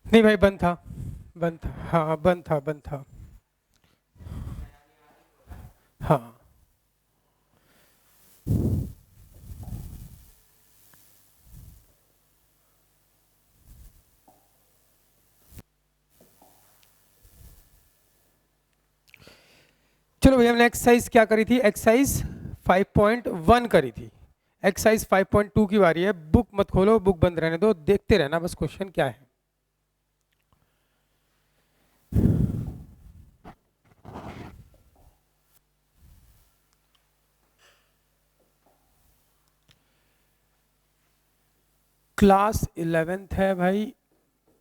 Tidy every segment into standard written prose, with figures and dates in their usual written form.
नहीं भाई, बंद था, बंद था, हाँ बंद था, बंद था। हाँ चलो भैया, हमने एक्सरसाइज क्या करी थी? एक्सरसाइज 5.1 करी थी। एक्सरसाइज 5.2 की बारी है। बुक मत खोलो, बुक बंद रहने दो, देखते रहना बस क्वेश्चन क्या है। क्लास 11th है भाई,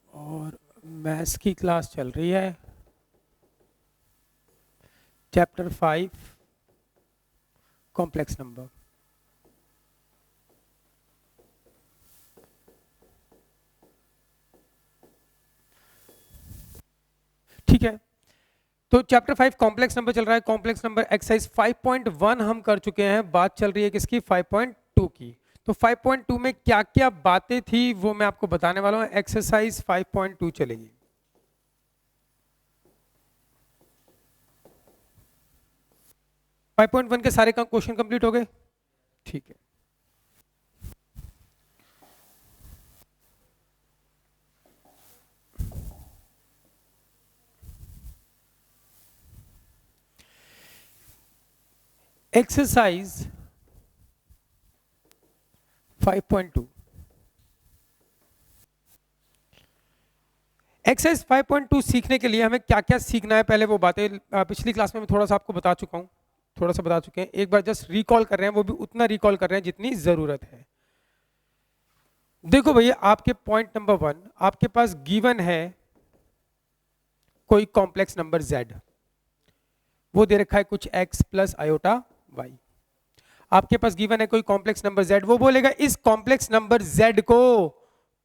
और मैथ्स की क्लास चल रही है। Chapter 5, complex number. ठीक है, तो चैप्टर 5 कॉम्प्लेक्स नंबर चल रहा है। कॉम्प्लेक्स नंबर एक्सरसाइज 5.1 हम कर चुके हैं। बात चल रही है किसकी? 5.2 की। तो 5.2 में क्या क्या बातें थी वो मैं आपको बताने वाला हूं। एक्सरसाइज 5.2 चलेगी। 5.1 के सारे क्वेश्चन कंप्लीट हो गए? ठीक है। एक्सरसाइज 5.2, एक्सरसाइज 5.2 सीखने के लिए हमें क्या क्या सीखना है, पहले वो बातें पिछली क्लास में मैं थोड़ा सा आपको बता चुका हूं। थोड़ा सा बता चुके हैं, एक बार जस्ट रिकॉल कर रहे हैं, वो भी उतना रिकॉल कर रहे हैं जितनी जरूरत है। देखो भैया, आपके पॉइंट नंबर 1, आपके पास गिवन है कोई कॉम्प्लेक्स नंबर z, वो दे रखा है कुछ x प्लस आयोटा y। आपके पास गिवन है कोई कॉम्प्लेक्स नंबर z, वो बोलेगा इस कॉम्प्लेक्स नंबर z को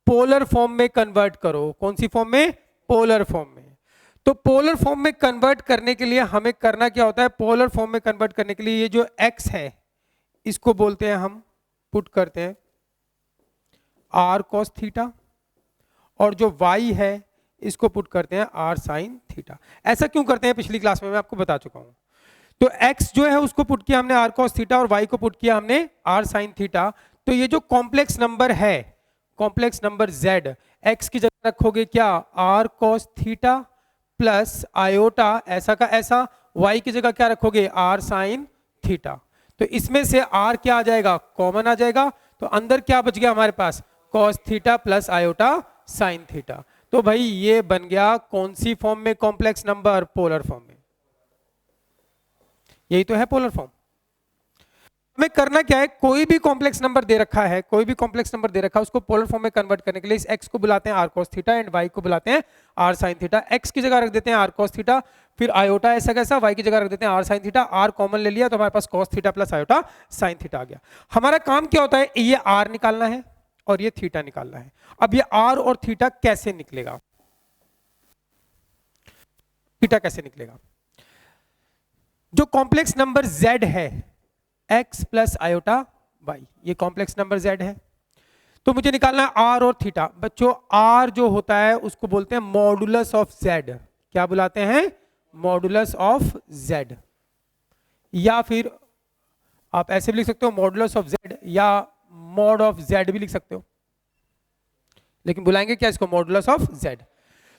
पोलर फॉर्म में कन्वर्ट करो। कौन सी फॉर्म में? पोलर फॉर्म में। तो पोलर फॉर्म में कन्वर्ट करने के लिए हमें करना क्या होता है? पोलर फॉर्म में कन्वर्ट करने के लिए ये जो x है इसको बोलते हैं हम, पुट करते हैं r cos थीटा, और जो y है इसको पुट करते हैं r sin थीटा। ऐसा क्यों करते हैं पिछली क्लास में मैं आपको बता चुका हूं। तो x जो है उसको पुट किया हमने r cos थीटा, और y को पुट किया हमने r sin थीटा। तो ये जो कॉम्प्लेक्स नंबर है, कॉम्प्लेक्स नंबर z, x की जगह रखोगे क्या? r cos theta plus iota ऐसा का ऐसा, y की जगह क्या रखोगे? r sin theta. तो इसमें से r क्या आ जाएगा? कॉमन आ जाएगा। तो अंदर क्या बच गया हमारे पास? cos theta plus iota sin theta. तो भाई ये बन गया कौन सी फॉर्म में? कॉम्प्लेक्स नंबर, पोलर फॉर्म में। यही तो है पोलर फॉर्म। हमें करना क्या है? कोई भी कॉम्प्लेक्स नंबर दे रखा है, कोई भी कॉम्प्लेक्स नंबर दे रखा है, उसको पोलर फॉर्म में कन्वर्ट करने के लिए इस x को बुलाते हैं r cos theta and y को बुलाते हैं r sin थीटा। x की जगह रख देते हैं r cos थीटा, फिर आयोटा ऐसा कैसा, y की जगह रख देते हैं r sin theta. r common ले लिया तो हमारे पास cos theta plus iota sin theta आ गया। हमारा काम क्या होता है? ये r निकालना है और ये थीटा निकालना है। अब ये r और थीटा कैसे निकलेगा? थीटा कैसे निकलेगा? जो कॉम्प्लेक्स नंबर z है, x प्लस आयोटा y, ये कॉम्प्लेक्स नंबर z है। तो मुझे निकालना है r और थीटा। बच्चों r जो होता है उसको बोलते हैं मॉडुलस ऑफ z। क्या बुलाते हैं? Modulus of z। या फिर आप ऐसे भी लिख सकते हो मॉडुलस ऑफ z, या मॉड ऑफ z भी लिख सकते हो, लेकिन बुलाएंगे क्या इसको? Modulus of z।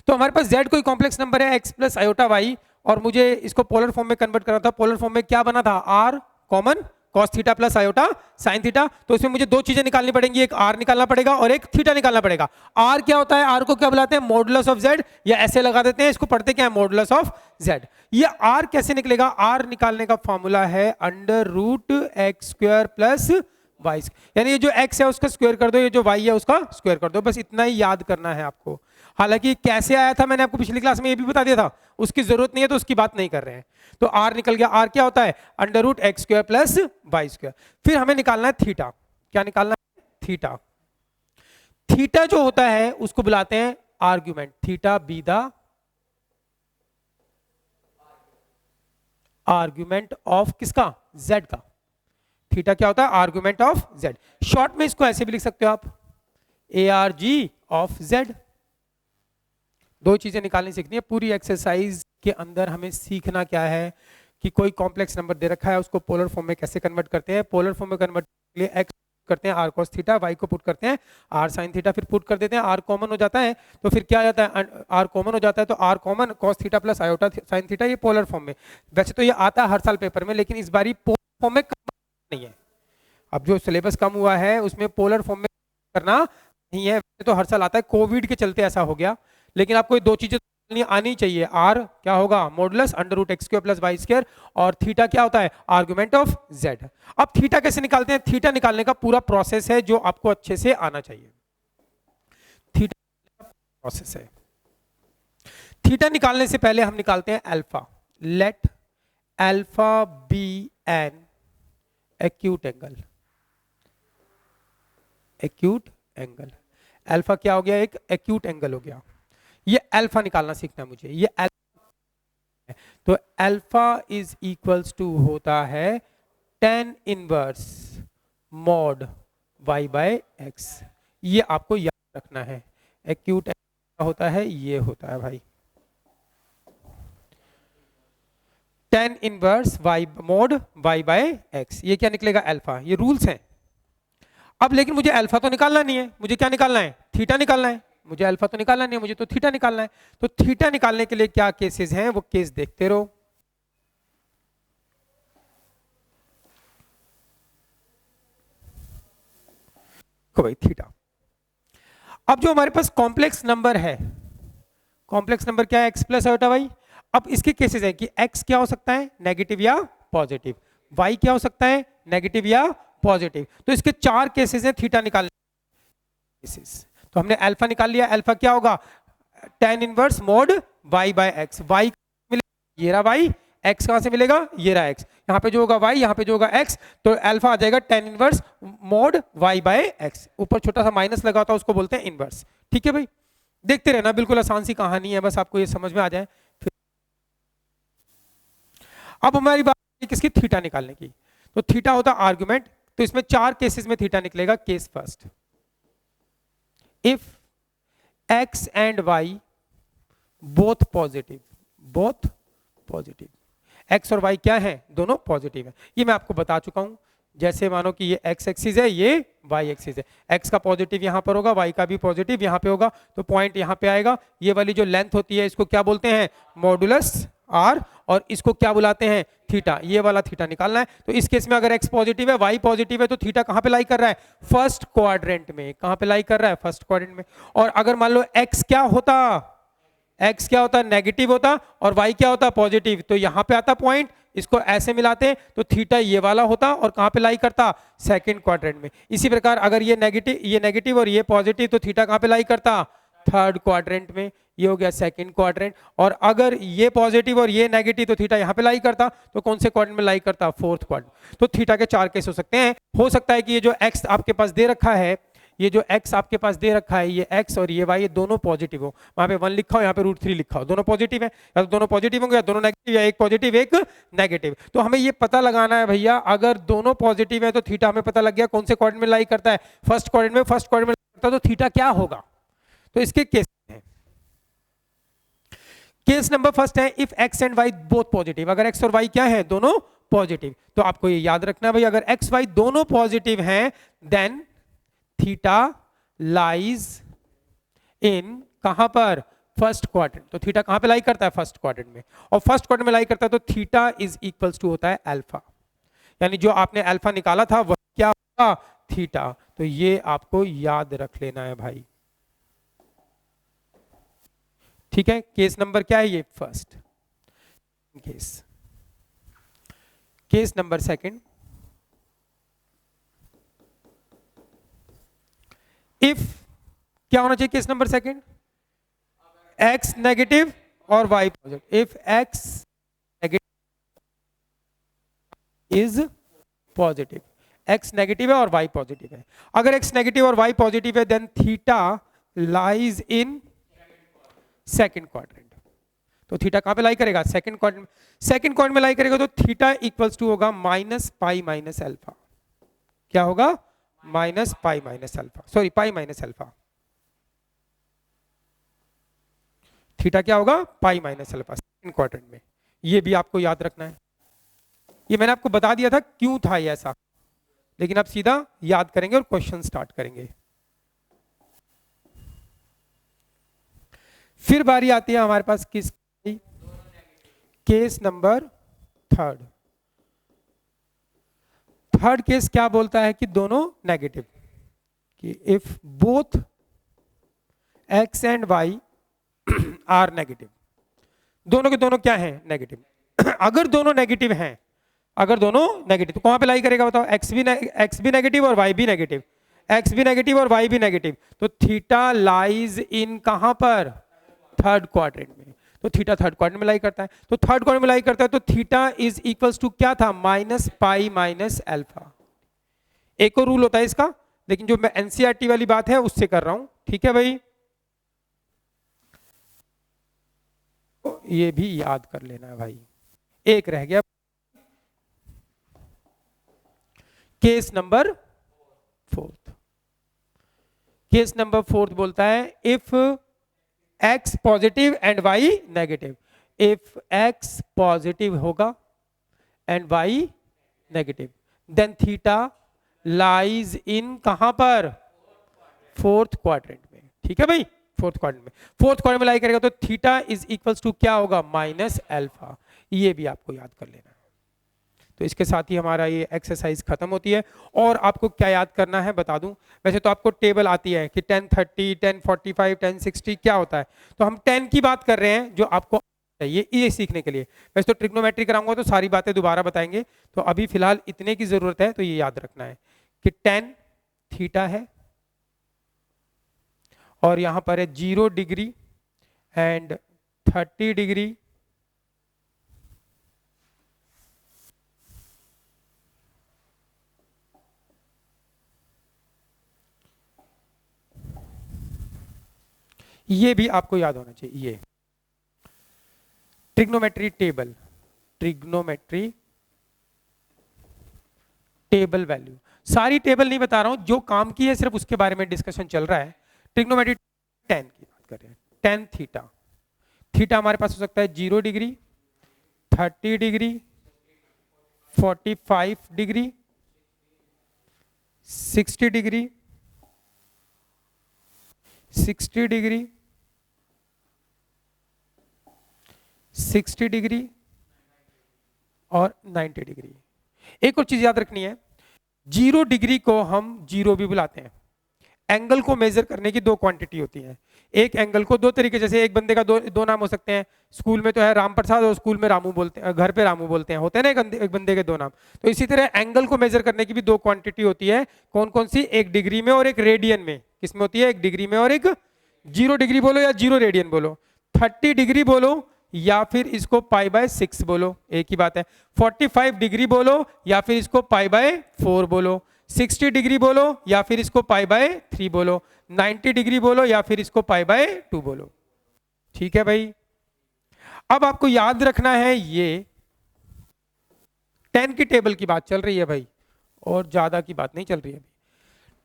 तो हमारे पास z कोई कॉम्प्लेक्स नंबर है x प्लस आयोटा y, और मुझे इसको पोलर फॉर्म में कन्वर्ट करना था। पोलर फॉर्म में क्या बना था? r common, cos theta plus iota sin theta. तो इसमें मुझे दो चीजें निकालनी पड़ेंगी, एक r निकालना पड़ेगा और एक थीटा निकालना पड़ेगा। r क्या होता है? r को क्या बुलाते हैं? मॉडुलस ऑफ z, या ऐसे लगा देते हैं, इसको पढ़ते क्या है? Modulus of z। ये r कैसे निकलेगा? r निकालने का फॉर्मूला है under root x square plus y, यानी ये जो x है उसका स्क्वायर कर दो, ये जो y है उसका स्क्वायर कर दो। बस इतना ही याद करना है आपको। हालांकि कैसे आया था मैंने आपको पिछली क्लास में ये भी बता दिया था, उसकी जरूरत नहीं है तो उसकी बात नहीं कर रहे हैं। तो r निकल गया। r क्या होता है? Under root x square plus y square. फिर हमें निकालना है थीटा। क्या निकालना है? थीटा। थीटा जो होता है उसको बुलाते हैं argument. Theta be the argument of किसका? z का। थीटा क्या होता है? Argument of z। शॉर्ट में इसको ऐसे भी लिख सकते हो आप, ARG ऑफ z। दो चीजें निकालनी सीखनी है। पूरी एक्सरसाइज के अंदर हमें सीखना क्या है कि कोई कॉम्प्लेक्स नंबर दे रखा है उसको पोलर फॉर्म में कैसे कन्वर्ट करते हैं। पोलर फॉर्म में कन्वर्ट के लिए एक्स करते हैं आर कॉस थीटा, वाई को पुट करते हैं आर साइन थीटा, फिर पुट कर देते हैं, आर कॉमन हो जाता है तो फिर क्या आ जाता है, आर कॉमन हो जाता है तो r common cos theta plus iota sine theta, ये पोलर फॉर्म में। वैसे तो ये आता है हर साल पेपर में, लेकिन इस बार पोलर फॉर्म में नहीं है। अब जो सिलेबस कम हुआ है उसमें पोलर फॉर्म में करना नहीं है। वैसे तो हर साल आता है, कोविड के चलते ऐसा हो गया, लेकिन आपको ये दो चीजें आनी चाहिए। आर क्या होगा, modulus under root x square plus y square, और थीटा क्या होता है, आर्गुमेंट ऑफ जेड। अब थीटा कैसे निकालते हैं, थीटा निकालने का पूरा प्रोसेस है जो आपको अच्छे से आना चाहिए। थीटा प्रोसेस है, थीटा निकालने से पहले हम निकालते हैं alpha. Let alpha be an acute angle, acute angle. Alpha क्या हो गया, एक एक्यूट एंगल हो गया। ये अल्फा निकालना सीखना है मुझे। ये अल्फा, तो अल्फा इज इक्वल्स टू होता है tan inverse mod y by x। ये आपको याद रखना है। एक्यूट एंगल होता है, ये होता है भाई tan inverse y mod y by x। ये क्या निकलेगा, अल्फा। ये रूल्स हैं। अब लेकिन मुझे अल्फा तो निकालना नहीं है, मुझे क्या निकालना है, थीटा निकालना है। मुझे अल्फा तो निकालना नहीं है, मुझे तो थीटा निकालना है। तो थीटा निकालने के लिए क्या केसेस हैं, वो केस देखते रहो। को भाई थीटा। अब जो हमारे पास कॉम्प्लेक्स नंबर है, कॉम्प्लेक्स नंबर क्या है, एक्स प्लस आयोटा वाई। अब इसके केसेस है कि एक्स क्या हो सकता है, नेगेटिव या पॉजिटिव, वाई क्या हो सकता है, नेगेटिव या पॉजिटिव। तो इसके चार केसेस हैं थीटा निकालने केसेस। तो हमने अल्फा निकाल लिया, अल्फा क्या होगा, tan inverse mod y by x। y मिलेगा, ये रहा y, x कहां से मिलेगा, ये रहा x। यहाँ पे जो होगा y, यहाँ पे जो होगा x, तो अल्फा आ जाएगा tan inverse mod y by x। ऊपर छोटा सा माइनस लगा होता है उसको बोलते हैं इनवर्स। ठीक है भाई, देखते रहना, बिल्कुल आसान सी कहानी है, बस आपको ये समझ में आ जाए। अब हमारी बात है किसकी, थीटा निकालने की। तो थीटा होता आर्गुमेंट। तो इसमें चार केसेस में थीटा निकलेगा। Case first, if x and y both positive, both positive, x और y क्या है, दोनों पॉजिटिव है। ये मैं आपको बता चुका हूं। जैसे मानो कि ये x एक्सिस है, ये y एक्सिस है, x का पॉजिटिव यहां पर होगा, y का भी पॉजिटिव यहां पे होगा, तो पॉइंट यहां पे आएगा। ये वाली जो लेंथ होती है इसको क्या बोलते हैं, मॉडुलस r, और इसको क्या बुलाते हैं, थीटा। ये वाला थीटा निकालना है। तो इस केस में अगर x पॉजिटिव है, y पॉजिटिव है, तो थीटा कहां पे लाई कर रहा है, फर्स्ट क्वाड्रेंट में। कहां पे लाई कर रहा है, फर्स्ट क्वाड्रेंट में। और अगर मान लो x क्या होता, x क्या होता, नेगेटिव होता, और y क्या होता, पॉजिटिव, तो यहां पे आता पॉइंट, इसको ऐसे मिलाते तो थीटा ये वाला होता, और कहां पे लाई करता, सेकंड क्वाड्रेंट में। इसी प्रकार अगर ये नेगेटिव और ये पॉजिटिव, तो थीटा कहां पे लाई करता, थर्ड क्वाड्रेंट में। ये हो गया सेकंड क्वाड्रेंट। और अगर ये पॉजिटिव और ये नेगेटिव, तो थीटा यहां पे लाई करता, तो कौन से क्वाड्रेंट में लाई करता, फोर्थ क्वाड्रेंट। तो थीटा के चार केस हो सकते हैं। हो सकता है कि ये जो x आपके पास दे रखा है, ये जो x आपके पास दे रखा है, ये x और ये y, ये दोनों पॉजिटिव हो। वहां पे 1 लिखा हो, यहाँ पे √3 लिखा हो, दोनों पॉजिटिव है। या तो दोनों पॉजिटिव होंगे, या दोनों नेगेटिव, या एक पॉजिटिव एक नेगेटिव। तो हमें ये पता लगाना है भैया, अगर दोनों पॉजिटिव है तो थीटा हमें पता लग गया कौन से क्वाड्रेंट में लाई करता है, फर्स्ट क्वाड्रेंट में। फर्स्ट क्वाड्रेंट में करता तो थीटा क्या होगा। तो इसके केस हैं। केस नंबर फर्स्ट है, if x and y both positive. अगर x और y क्या है, दोनों पॉजिटिव, तो आपको ये याद रखना है भाई, अगर x y दोनों पॉजिटिव हैं, देन थीटा लाइज इन कहां पर, फर्स्ट क्वाड्रेंट। तो थीटा कहां पे लाई करता है, फर्स्ट क्वाड्रेंट में। और फर्स्ट क्वाड्रेंट में लाई करता है तो थीटा इज इक्वल्स टू होता है अल्फा। यानी जो आपने अल्फा निकाला था वह क्या होगा, थीटा। तो ये आपको याद रख लेना है भाई। ठीक है, केस नंबर क्या है, ये first case. Case number second, if क्या होना चाहिए case number second, x negative और y positive. If x negative is positive, x negative है और y पॉजिटिव है। अगर x नेगेटिव और y पॉजिटिव है, then theta lies in second quadrant. तो थीटा कहां पे लाई करेगा, सेकंड क्वाड्रेंट। सेकंड क्वाड्रेंट में लाई करेगा तो थीटा इक्वल्स टू होगा माइनस पाई माइनस अल्फा। क्या होगा, minus pi minus alpha, sorry पाई माइनस अल्फा। थीटा क्या होगा, पाई माइनस अल्फा सेकंड क्वाड्रेंट में। ये भी आपको याद रखना है। ये मैंने आपको बता दिया था क्यों था ये ऐसा, लेकिन आप सीधा याद करेंगे और क्वेश्चन स्टार्ट करेंगे। फिर बारी आती है हमारे पास किस, case number third. Third case क्या बोलता है कि दोनों नेगेटिव, कि if both x and y are negative, दोनों के दोनों क्या हैं, नेगेटिव। अगर दोनों नेगेटिव हैं, अगर दोनों नेगेटिव तो कहां पे लाई करेगा बताओ, x भी नेगेटिव और y भी नेगेटिव, x भी नेगेटिव और y भी नेगेटिव, तो थीटा लाइज इन कहां पर, थर्ड क्वाड्रेंट में। तो थीटा थर्ड क्वाड्रेंट में लाई करता है, तो थर्ड क्वाड्रेंट में लाई करता है तो थीटा इज इक्वल्स टू क्या था, माइनस पाई माइनस अल्फा। एक और रूल होता है इसका, लेकिन जो मैं एनसीईआरटी वाली बात है उससे कर रहा हूं, ठीक है भाई। तो ये भी याद कर लेना है भाई। एक रह गया, case number fourth. Case number fourth बोलता है if x positive and y negative, if x positive होगा and y negative, then theta lies in कहां पर, फोर्थ क्वाड्रेंट में, ठीक है भाई, फोर्थ क्वाड्रेंट में। फोर्थ क्वाड्रेंट में लाई करेगा तो थीटा इज इक्वल्स टू क्या होगा, माइनस अल्फा। ये भी आपको याद कर लेना है। तो इसके साथ ही हमारा ये एक्सरसाइज खत्म होती है। और आपको क्या याद करना है बता दूं, वैसे तो आपको टेबल आती है कि 1030, 1045, 1060 क्या होता है, तो हम 10 की बात कर रहे हैं जो आपको चाहिए ये सीखने के लिए। वैसे तो ट्रिग्नोमेट्री कराऊंगा तो सारी बातें दोबारा बताएंगे, तो अभी फिलहाल इतने की जरूरत है, तो ये याद रखना है कि 10 थीटा है और यहां पर है 0 डिग्री एंड 30 डिग्री, ये भी आपको याद होना चाहिए। ये trigonometry table, trigonometry table value, सारी टेबल नहीं बता रहा हूं, जो काम की है सिर्फ उसके बारे में डिस्कशन चल रहा है। ट्रिग्नोमेट्री 10 की बात कर रहे हैं, 10 थीटा। थीटा हमारे पास हो सकता है 0 degree, 30 degree, 45 degree, 60 degree, 60 degree, 60 degree और 90 डिग्री। एक और चीज याद रखनी है, 0 डिग्री को हम जीरो भी बुलाते हैं। एंगल को मेजर करने की दो क्वांटिटी होती है। एक एंगल को दो तरीके, जैसे एक बंदे का दो नाम हो सकते हैं, स्कूल में तो है राम प्रसाद और स्कूल में रामू बोलते हैं, घर पे रामू बोलते हैं, होते हैं ना एक बंदे के दो नाम। तो इसी तरह एंगल को मेजर करने की भी दो क्वांटिटी होती है। कौन कौन सी, एक डिग्री में और एक रेडियन में। किसमें होती है, एक डिग्री में और एक, 0 डिग्री बोलो या 0 रेडियन बोलो, 30 डिग्री बोलो या फिर इसको पाई बाय 6 बोलो, एक ही बात है। 45 डिग्री बोलो या फिर इसको पाई बाय 4 बोलो, 60 डिग्री बोलो या फिर इसको पाई बाय 3 बोलो, 90 डिग्री बोलो या फिर इसको पाई बाय 2 बोलो। ठीक है भाई। अब आपको याद रखना है, ये 10 की टेबल की बात चल रही है भाई, और ज्यादा की बात नहीं चल रही है अभी।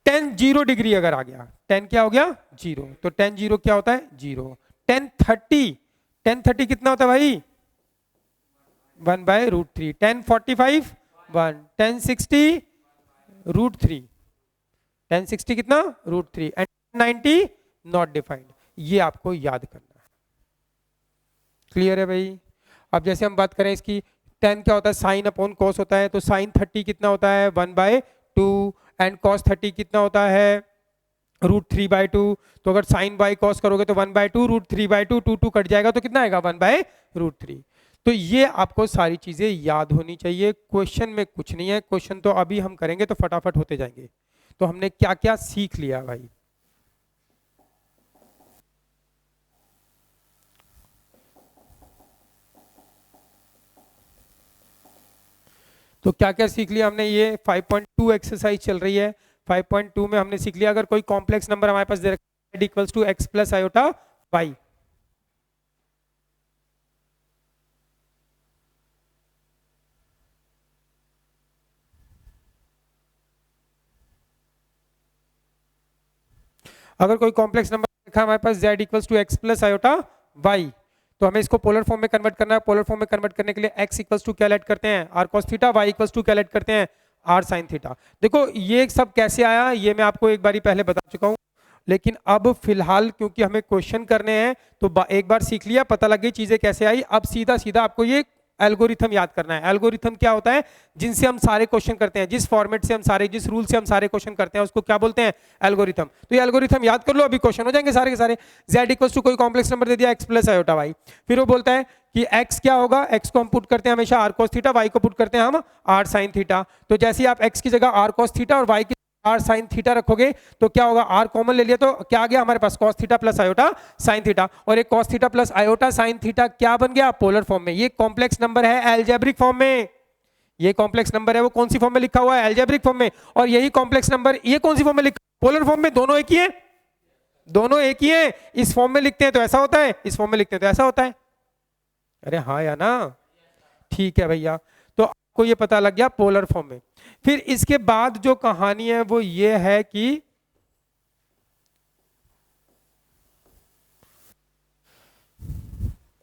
10 0 डिग्री अगर आ गया, 10 क्या हो गया, 0, तो 10 0 क्या होता है, 0। 10 30 कितना होता है भाई, 1 बाय रूट 3। 10 45 1, 10 60 रूट 3, 10 60 कितना, रूट 3, एंड 90 नॉट डिफाइंड। ये आपको याद करना है। क्लियर है भाई। अब जैसे हम बात करें इसकी, 10 क्या होता है, साइन अपॉन कॉस होता है, तो साइन 30 कितना होता है, 1 बाय 2, एंड कॉस 30 कितना होता है, रूट 3 बाय 2। तो अगर साइन बाय कॉस करोगे तो 1 बाय 2, रूट 3 बाय 2, 2 2 कट जाएगा तो कितना आएगा, 1 बाय रूट 3। तो ये आपको सारी चीजें याद होनी चाहिए। क्वेश्चन में कुछ नहीं है, क्वेश्चन तो अभी हम करेंगे तो फटाफट होते जाएंगे। तो हमने क्या क्या सीख लिया भाई, तो क्या क्या सीख लिया हमने। ये 5.2 एक्सरसाइज चल रही है। 5.2 में हमने सीख लिया, अगर कोई कॉम्प्लेक्स नंबर हमारे पास दे रखा है equals to x plus iota y, अगर कोई कॉम्प्लेक्स नंबर रखा है हमारे पास z equals to x plus iota y, तो हमें इसको पोलर फॉर्म में कन्वर्ट करना है। पोलर फॉर्म में कन्वर्ट करने के लिए x इक्वल्स टू क्या लेट करते हैं, r cos theta, y equals to क्या लेट करते हैं, आर साइन थीटा। देखो ये सब कैसे आया ये मैं आपको एक बारी पहले बता चुका हूँ, लेकिन अब फिलहाल क्योंकि हमें क्वेश्चन करने हैं तो एक बार सीख लिया, पता लग गई चीजें कैसे आई। अब सीधा सीधा आपको ये एल्गोरिथम याद करना है। एल्गोरिथम क्या होता है, जिनसे हम सारे क्वेश्चन करते हैं, जिस फॉर्मेट से हम सारे, जिस रूल से हम सारे क्वेश्चन करते हैं उसको क्या बोलते हैं, एल्गोरिथम। तो ये एल्गोरिथम याद कर लो, अभी क्वेश्चन हो जाएंगे सारे के सारे। z इक्वल्स टू कोई कॉम्प्लेक्स नंबर दे दिया x प्लस आयोटा y, फिर वो बोलता है कि x क्या होगा, x को हम पुट करते हैं हमेशा r cos थीटा, y को पुट करते हैं हम r sin थीटा। तो जैसे ही आप x की जगह r cos थीटा और y की r sin थीटा रखोगे तो क्या होगा, r कॉमन ले लिया तो क्या आ गया हमारे पास, cos theta plus iota sin theta. और एक cos theta plus iota sin theta क्या बन गया, पोलर फॉर्म में। ये कॉम्प्लेक्स नंबर है अलजेब्रिक फॉर्म में, ये कॉम्प्लेक्स नंबर है वो कौन सी फॉर्म में लिखा हुआ है, अलजेब्रिक फॉर्म में। और यही कॉम्प्लेक्स नंबर ये कौन सी फॉर्म में लिखा, पोलर फॉर्म में। दोनों एक ही है, दोनों एक ही है। इस फॉर्म में लिखते हैं तो ऐसा होता है, इस फॉर्म में लिखते हैं तो ऐसा होता है। अरे हाँ या ना, ठीक है भैया। तो आपको ये पता लग गया पोलर फॉर्म में। फिर इसके बाद जो कहानी है वो ये है कि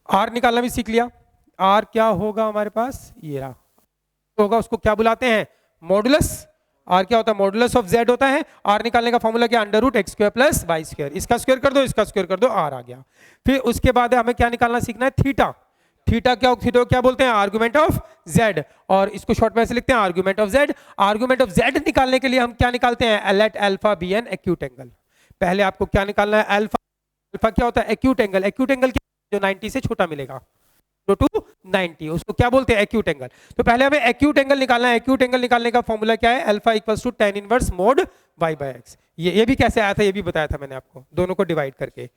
आर निकालना भी सीख लिया। आर क्या होगा हमारे पास, ये रहा होगा, उसको क्या बुलाते हैं, मॉडुलस। आर क्या होता है, मॉडुलस ऑफ जेड होता है। आर निकालने का फॉर्मूला क्या, under root x square plus y square. इसका स्क्वायर कर दो, इसका स्क्वायर कर दो, आर आ गया। फिर उसके बाद हमें क्या निकालना सीखना है, थीटा। थीटा क्या, थीटा क्या बोलते हैं, आर्गुमेंट ऑफ जेड, और इसको शॉर्ट में से लिखते हैं argument of z. Argument of z निकालने के लिए हम क्या निकालते हैं, let alpha be an acute angle. पहले आपको क्या निकालना है, अल्फा। अल्फा क्या होता है, एक्यूट एंगल। एक्यूट एंगल जो 90 से छोटा मिलेगा, टू 90, उसको क्या बोलते हैं, एक्यूट एंगल। तो पहले हमें एक्यूट एंगल निकालना है। एक्यूट एंगल निकालने का फॉर्मूला क्या है, alpha equals to tan inverse mod y by x। ये भी कैसे आया था, ये भी बताया था मैंने आपको, दोनों को डिवाइड करके।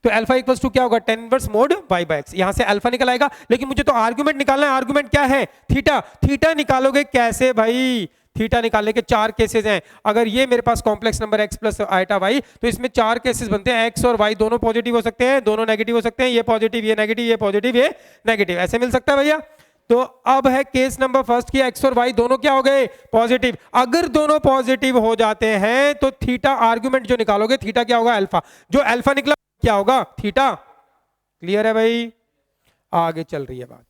तो अल्फा इक्वल्स टू क्या होगा, tan inverse mod y by x। यहां से अल्फा निकल आएगा, लेकिन मुझे तो आर्गुमेंट निकालना है। आर्गुमेंट क्या है, थीटा। थीटा निकालोगे कैसे भाई, थीटा निकालने के चार केसेस हैं। अगर ये मेरे पास complex number x plus iota y, तो इसमें चार केसेस बनते हैं। x और y दोनों पॉजिटिव हो सकते हैं, दोनों नेगेटिव हो सकते हैं। ये पॉजिटिव, ये नेगेटिव, ये पॉजिटिव, ये नेगेटिव, ऐसे मिल सकता है भैया। तो अब है केस नंबर फर्स्ट की, x और y दोनों क्या हो गए, पॉजिटिव। अगर दोनों पॉजिटिव हो जाते हैं तो थीटा आर्गुमेंट जो निकालोगे, थीटा क्या होगा, अल्फा। जो अल्फा निकला क्या होगा, थीटा। क्लियर है भाई, आगे चल रही है बात।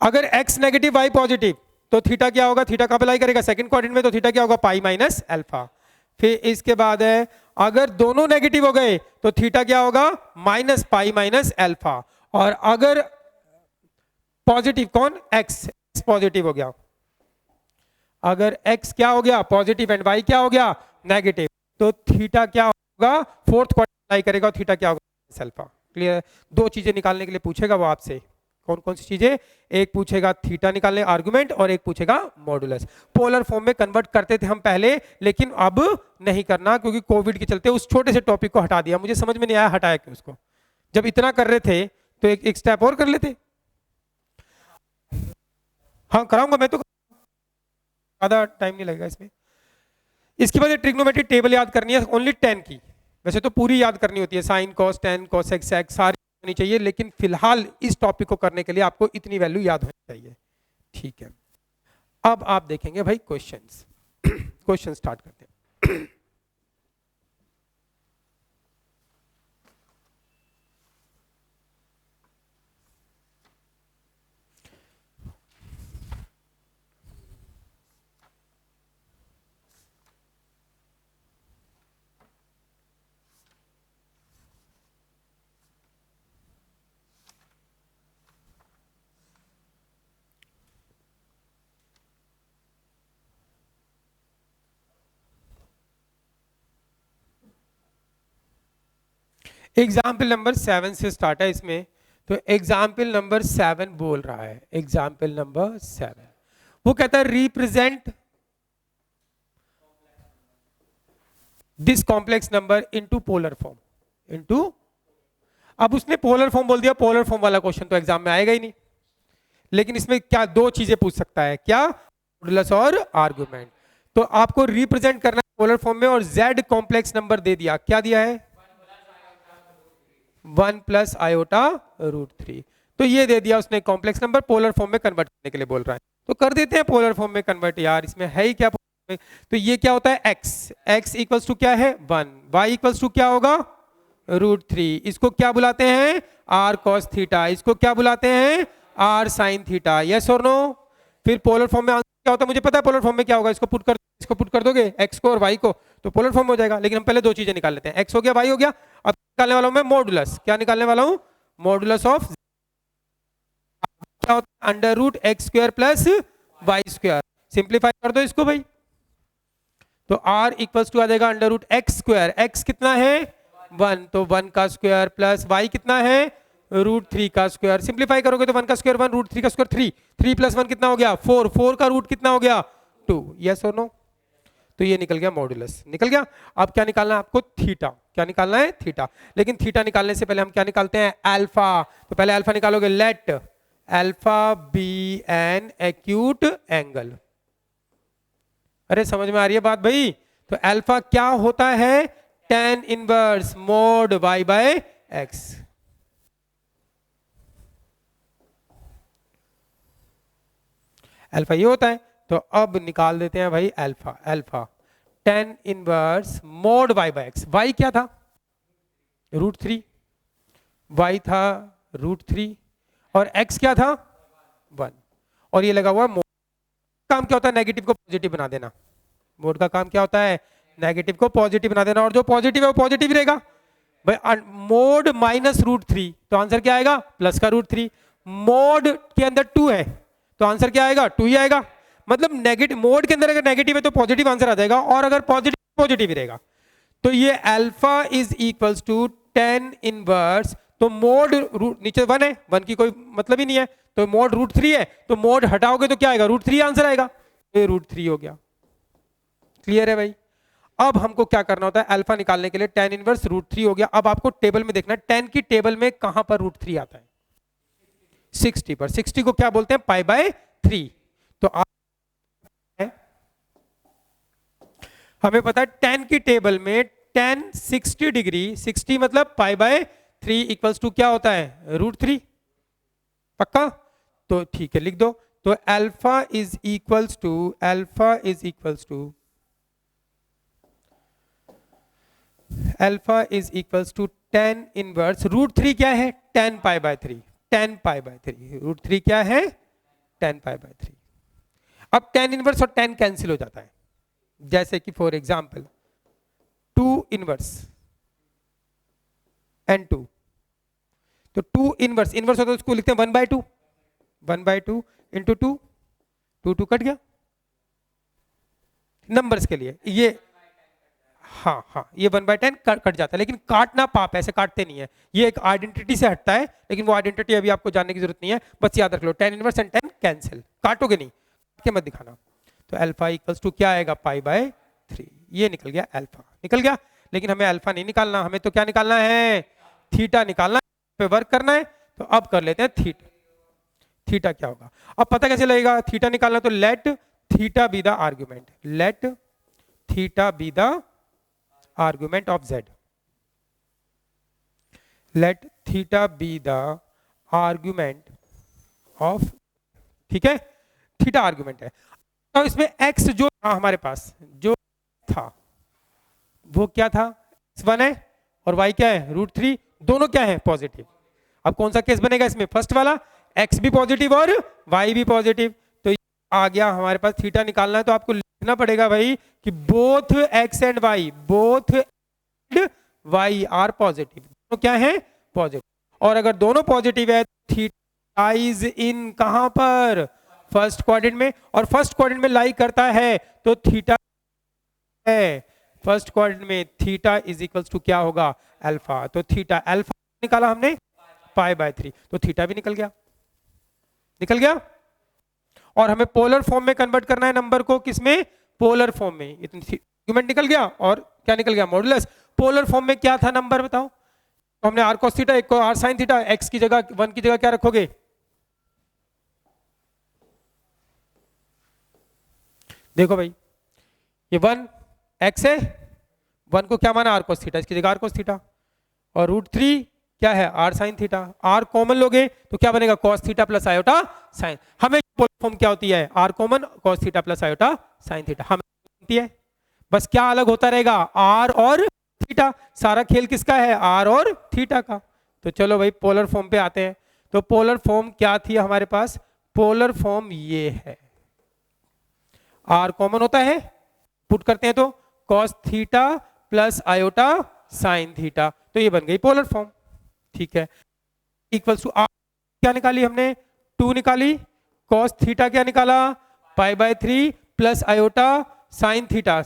अगर x नेगेटिव y पॉजिटिव तो थीटा क्या होगा, थीटा कब अप्लाई करेगा, सेकंड क्वाड्रेंट में, तो थीटा क्या होगा, पाई माइनस अल्फा। फिर इसके बाद है, अगर दोनों नेगेटिव हो गए तो थीटा क्या होगा, माइनस पाई माइनस अल्फा। और अगर पॉजिटिव कौन, x पॉजिटिव हो गया, अगर x क्या हो गया पॉजिटिव एंड y क्या हो गया नेगेटिव, तो थीटा क्या होगा, फोर्थ क्वाड्रेंट अप्लाई करेगा, थीटा क्या होगा, अल्फा। क्लियर। दो चीजें निकालने के लिए पूछेगा वो आपसे, कौन कौन सी चीजें, एक पूछेगा थीटा निकालने आर्गुमेंट, और एक पूछेगा मॉडुलस। पोलर फॉर्म में कन्वर्ट करते थे हम पहले, लेकिन अब नहीं करना, क्योंकि कोविड के चलते उस छोटे से टॉपिक को हटा दिया। मुझे समझ में नहीं आया हटाया क्यों उसको, जब इतना कर रहे थे तो एक स्टेप और कर लेते। हाँ कराऊंगा मैं, तो ज्यादा टाइम नहीं लगेगा इसमें। इसके बाद ट्रिग्नोमेट्रिक टेबल याद करनी है, ओनली 10 की। वैसे तो पूरी याद करनी होती है, sine cos tan cos x x सारी होनी चाहिए, लेकिन फिलहाल इस टॉपिक को करने के लिए आपको इतनी वैल्यू याद होनी चाहिए। ठीक है, अब आप देखेंगे भाई क्वेश्चंस। क्वेश्चन स्टार्ट करते हैं। एग्जाम्पल नंबर 7 से स्टार्ट है इसमें। तो एग्जाम्पल नंबर 7 बोल रहा है, एग्जाम्पल नंबर 7 वो कहता है represent this complex number into polar form, into. अब उसने पोलर फॉर्म बोल दिया, पोलर फॉर्म वाला क्वेश्चन तो एग्जाम में आएगा ही नहीं, लेकिन इसमें क्या दो चीजें पूछ सकता है, क्या, मॉडुलस और आर्गुमेंट। तो आपको रिप्रेजेंट करना है पोलर फॉर्म में, और z कॉम्प्लेक्स नंबर दे दिया, क्या दिया है, 1 प्लस आयोटा रूट 3। तो ये दे दिया उसने कॉम्प्लेक्स नंबर, पोलर फॉर्म में कन्वर्ट करने के लिए बोल रहा है, तो कर देते हैं पोलर फॉर्म में कन्वर्ट। यार इसमें है ही क्या, तो ये क्या होता है x, x इक्वल्स टू क्या है 1, y इक्वल्स टू क्या होगा √3। इसको क्या बुलाते हैं? r cos theta. इसको क्या बुलाते हैं? r sin theta. यस और नो? फिर पोलर फॉर्म में आंसर क्या होता है? मुझे पता है पोलर फॉर्म में क्या होगा। इसको पुट कर दोगे x को और y को, तो पोलर फॉर्म हो जाएगा। लेकिन हम पहले दो चीजें निकाल लेते हैं, x हो गया, y हो गया। अब निकालने वाला हूं मैं मॉडुलस। क्या निकालने वाला हूं? मॉडुलस ऑफ क्या होता है? √x² plus y²। सिंप्लीफाई कर दो इसको भाई, तो r इक्वल्स टू आ जाएगा √x²। x कितना है? 1, तो 1 का स्क्वायर प्लस y कितना है? √3 का स्क्वायर। सिंप्लीफाई करोगे तो 1 का स्क्वायर 1, √3 का स्क्वायर 3, 3 प्लस 1 कितना हो गया? 4, 4 का रूट कितना हो गया? 2। यस और नो? तो ये निकल गया मॉडुलस, निकल गया। अब क्या निकालना है आपको? थीटा। क्या निकालना है? थीटा। लेकिन थीटा निकालने से पहले हम क्या निकालते हैं? अल्फा। तो पहले अल्फा निकालोगे, let alpha be an acute angle. अरे समझ में आ रही है बात भाई? तो अल्फा क्या होता है? tan inverse mod y by x। Alpha ये होता है। तो अब निकाल देते हैं भाई alpha. Alpha tan inverse mod y by x। y क्या था? √3। y था √3 और x क्या था? 1। और ये लगा हुआ मोड। काम क्या होता है? नेगेटिव को पॉजिटिव बना देना। मोड का काम क्या होता है? नेगेटिव को पॉजिटिव बना देना, और जो पॉजिटिव है वो पॉजिटिव रहेगा भाई। मोड माइनस √3, तो आंसर क्या आएगा? प्लस का √3। मोड के अंदर 2 है, तो आंसर क्या आएगा? 2 ही आएगा। मतलब नेगेटिव, मोड के अंदर अगर नेगेटिव है तो पॉजिटिव आंसर आ जाएगा, और अगर पॉजिटिव पॉजिटिव ही रहेगा। तो ये alpha is equals to tan inverse, तो मोड नीचे 1 है, 1 की कोई मतलब ही नहीं है, तो मोड √3 है, तो मोड हटाओगे तो क्या आएगा? √3 आंसर आएगा। ये √3 हो गया। क्लियर है भाई? अब हमको क्या करना होता है अल्फा निकालने के लिए? tan इनवर्स √3 हो गया। अब आपको टेबल में देखना है tan की टेबल में कहां पर √3 आता है? 60 पर। 60 को क्या बोलते हैं? π/3। तो हमें पता है tan की टेबल में tan 60 डिग्री, 60 मतलब π/3 इक्वल्स टू क्या होता है? √3। पक्का? तो ठीक है, लिख दो। तो alpha is equals to tan inverse √3 क्या है? tan π/3। tan π/3 √3 क्या है? tan π/3। अब tan इनवर्स और tan कैंसिल हो जाता है। जैसे कि फॉर एग्जांपल 2 इनवर्स एंड 2, तो 2 इनवर्स होता है उसको लिखते हैं 1/2। 1/2 इंटू 2, 2 कट गया नंबर्स के लिए। ये हाँ ये 1/10 कट जाता है, लेकिन काटना पाप है, ऐसे काटते नहीं है। ये एक आइडेंटिटी से हटता है, लेकिन वो आइडेंटिटी अभी आपको जानने की जरूरत नहीं है, बस याद रख लो tan inverse and tan cancel. काटोगे नहीं, के मत दिखाना। तो अल्फा इक्वल्स टू क्या आएगा? π/3। ये निकल गया अल्फा, निकल गया। लेकिन हमें अल्फा नहीं निकालना, हमें तो क्या निकालना है? थीटा निकालना है, पे वर्क करना है। तो अब कर लेते हैं थीटा। थीटा क्या होगा अब पता कैसे लगेगा? थीटा निकालना, तो let theta be the argument. Let theta be the argument of z। Let theta be the argument of, ठीक है, थीटा आर्ग्यूमेंट है। तो इसमें x जो था हमारे पास, जो था वो क्या था? x1 है और y क्या है? √3। दोनों क्या है? पॉजिटिव। अब कौन सा केस बनेगा इसमें? फर्स्ट वाला, x भी पॉजिटिव और y भी पॉजिटिव। तो आ गया हमारे पास। थीटा निकालना है तो आपको लिखना पड़ेगा भाई कि both x and y are positive. तो क्या है? पॉजिटिव। और अगर दोनों पॉजिटिव है, थीटा इज इन कहां पर? फर्स्ट क्वाड्रेंट में। और फर्स्ट क्वाड्रेंट में लाई करता है तो थीटा है फर्स्ट क्वाड्रेंट में। थीटा इज इक्वल्स टू क्या होगा? अल्फा। तो थीटा अल्फा निकाला हमने π/3, तो थीटा भी निकल गया। निकल गया। और हमें पोलर फॉर्म में कन्वर्ट करना है नंबर को। किसमें? पोलर फॉर्म में। आर्गुमेंट निकल गया और क्या निकल गया? मॉडुलस। पोलर फॉर्म में क्या था नंबर बताओ? तो हमने r cos थीटा, एक को r sin थीटा, x की जगह 1 की जगह क्या रखोगे? देखो भाई, ये 1 x है, 1 को क्या माना? r cos थीटा, इसकी जगह r cos थीटा। और √3 क्या है? r sin theta. r common लोगे तो क्या बनेगा? cos theta plus iota sin। हमें पोलर फॉर्म क्या होती है? r common, cos theta plus iota sin theta हमें बनती है। बस क्या अलग होता रहेगा? r और थीटा। सारा खेल किसका है, आर और थीटा का। तो चलो भाई पोलर फॉर्म पे आते हैं। तो पोलर फॉर्म क्या थी हमारे पास, पोलर फॉर्म ये है, आर कॉमन होता है, पुट करते हैं तो cos theta plus iota sine theta, तो ये बन गई पोलर फॉर्म। ठीक है, इक्वल्स टू आर क्या निकाली हमने, 2 निकाली, कॉस थीटा क्या निकाला, π/3 plus iota sine theta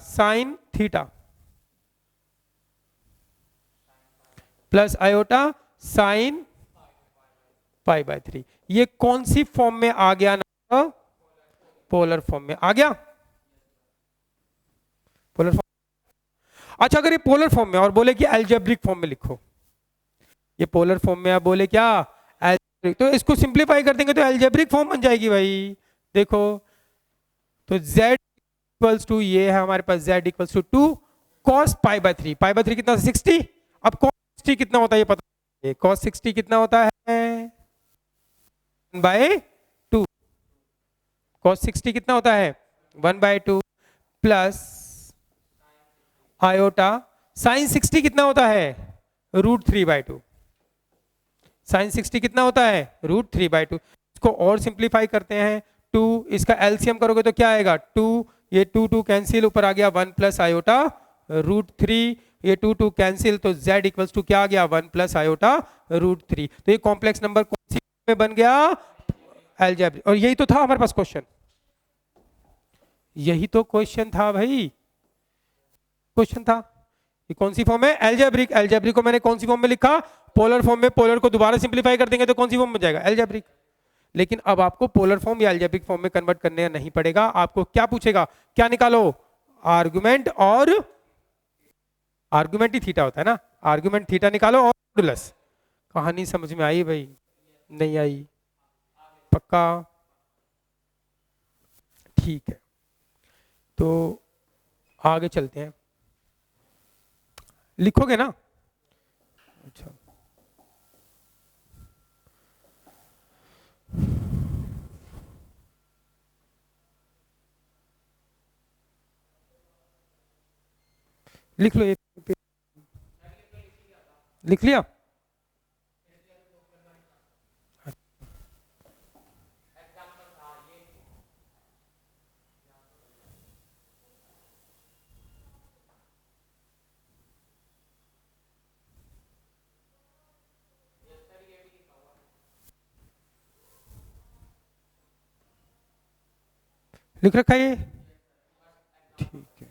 plus iota sine π/3। ये कौन सी फॉर्म में आ गया ना, पोलर फॉर्म में आ गया, पोलर फॉर्म। अच्छा अगर ये पोलर फॉर्म में और बोले कि अलजेब्रिक फॉर्म में लिखो, ये पोलर फॉर्म में आप बोले क्या अलजेब्रिक, तो इसको सिंपलीफाई कर देंगे तो अलजेब्रिक फॉर्म बन जाएगी भाई। देखो तो z इक्वल्स टू ये है हमारे पास, z इक्वल्स टू 2 cos π/3, π/3 कितना 60। अब cos 60 कितना होता है ये पता है, cos 60 कितना होता है 1/2, cos 60 कितना होता है 1/2 प्लस आयोटा साइन 60 कितना होता है √3/2, साइन 60 कितना होता है √3/2। इसको और सिंप्लीफाई करते हैं, 2 इसका एलसीएम करोगे तो क्या आएगा 2, ये 2 कैंसिल, ऊपर आ गया 1 प्लस आयोटा √3, ये 2 कैंसिल, तो z इक्वल्स टू क्या आ गया 1 प्लस आयोटा √3। तो ये कॉम्प्लेक्स नंबर कौन सी में बन गया, अलजेब्रिक। और यही तो था हमारे पास क्वेश्चन, यही तो क्वेश्चन था भाई, क्वेश्चन था ये कौन सी फॉर्म है, अलजेब्रिक। अलजेब्रिक को मैंने कौन सी फॉर्म में लिखा, पोलर फॉर्म में, पोलर को दोबारा सिंपलीफाई कर देंगे तो कौन सी फॉर्म में जाएगा, अलजेब्रिक। लेकिन अब आपको पोलर फॉर्म या अलजेब्रिक फॉर्म में कन्वर्ट करने नहीं पड़ेगा, आपको क्या पूछेगा, क्या निकालो, आर्गुमेंट, और आर्गुमेंट ही थीटा होता है ना, आर्गुमेंट थीटा निकालो और मॉडुलस। कहानी समझ में आई भाई, नहीं आई, पक्का, ठीक है। तो आगे चलते हैं, लिखोगे ना, अच्छा लिख लो, ये लिख लिया, लिख रखा है ये, ठीक है।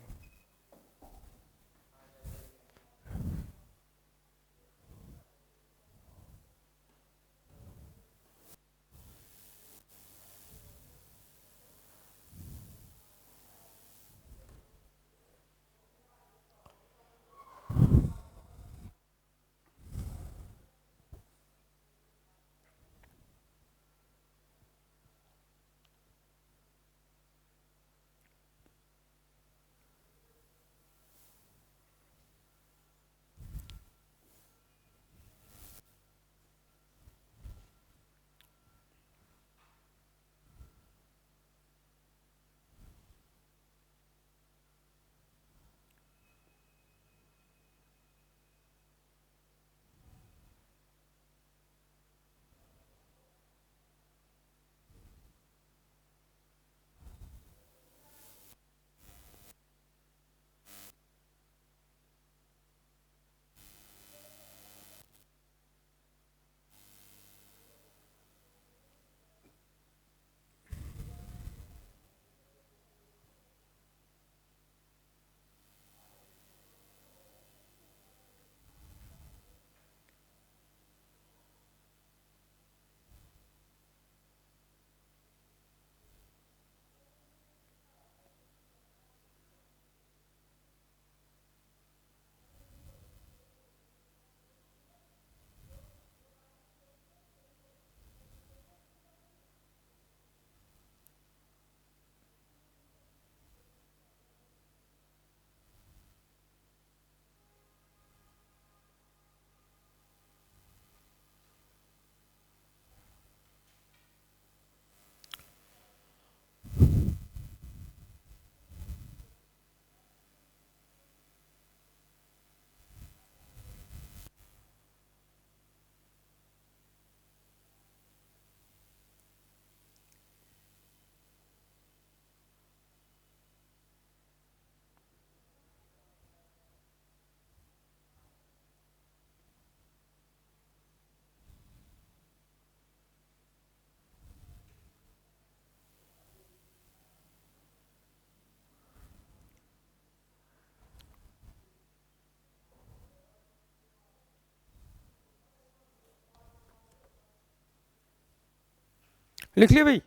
लिख लिया भाई?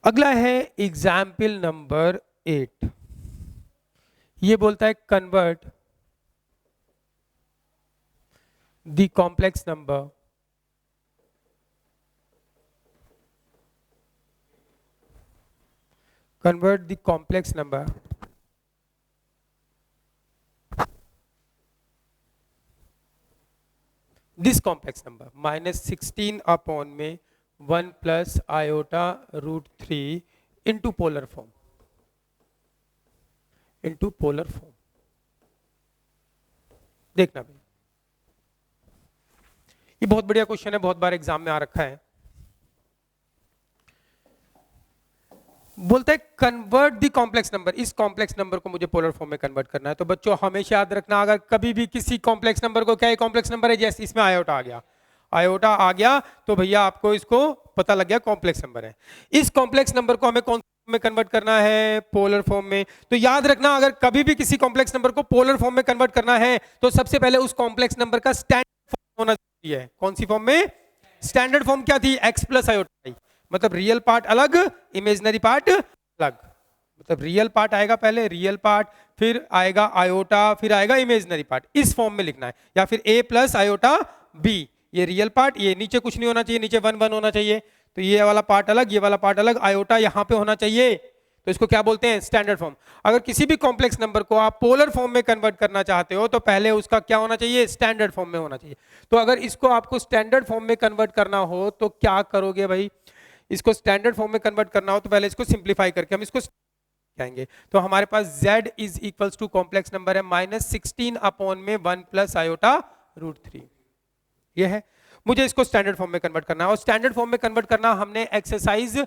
अगला है एग्जाम्पल नंबर 8। ये बोलता है convert the complex number this complex number -16 upon में 1 plus iota root 3 into polar form, देखना भाई, ये बहुत बढ़िया क्वेश्चन है, बहुत बार एग्जाम में आ रखा है। बोलता है कन्वर्ट द कॉम्प्लेक्स नंबर, इस कॉम्प्लेक्स नंबर को मुझे पोलर फॉर्म में कन्वर्ट करना है। तो बच्चों हमेशा याद रखना, अगर कभी भी किसी कॉम्प्लेक्स नंबर को, क्या कॉम्प्लेक्स नंबर है, जैसे इसमें आयोटा आ गया तो भैया आपको इसको पता लग गया कॉम्प्लेक्स नंबर है। इस कॉम्प्लेक्स नंबर को हमें कौन में कन्वर्ट करना है? पोलर फॉर्म में। तो याद रखना, अगर कभी भी किसी कॉम्प्लेक्स नंबर को पोलर फॉर्म में कन्वर्ट करना है तो सबसे पहले उस कॉम्प्लेक्स नंबर का स्टैंडर्ड फॉर्म होना चाहिए। कौन सी फॉर्म में? स्टैंडर्ड फॉर्म क्या थी? x प्लस आयोटा, मतलब रियल पार्ट अलग, इमेजिनरी पार्ट अलग। मतलब रियल पार्ट आएगा पहले, रियल पार्ट, फिर आएगा आयोटा, फिर आएगा इमेजिनरी पार्ट। इस फॉर्म में लिखना है। या फिर a प्लस आयोटा b, ये रियल पार्ट, ये नीचे कुछ नहीं होना चाहिए, नीचे 1 1 होना चाहिए। तो ये वाला पार्ट अलग, ये वाला पार्ट अलग, आयोटा यहाँ पे होना चाहिए। तो इसको क्या बोलते हैं? Standard form. अगर किसी भी कॉम्प्लेक्स नंबर को आप पोलर फॉर्म में कन्वर्ट करना चाहते हो तो पहले उसका क्या होना चाहिए? स्टैंडर्ड फॉर्म में होना चाहिए। तो अगर इसको आपको स्टैंडर्ड फॉर्म में कन्वर्ट करना हो तो क्या करोगे भाई? इसको स्टैंडर्ड फॉर्म में कन्वर्ट करना हो तो पहले इसको सिंप्लीफाई करके हम इसको कहेंगे। तो हमारे पास z is equals to complex number है -16 अपॉन में 1 प्लस आयोटा रूट 3। ये है, मुझे इसको स्टैंडर्ड फॉर्म में कन्वर्ट करना है। और स्टैंडर्ड फॉर्म में कन्वर्ट करना हमने एक्सरसाइज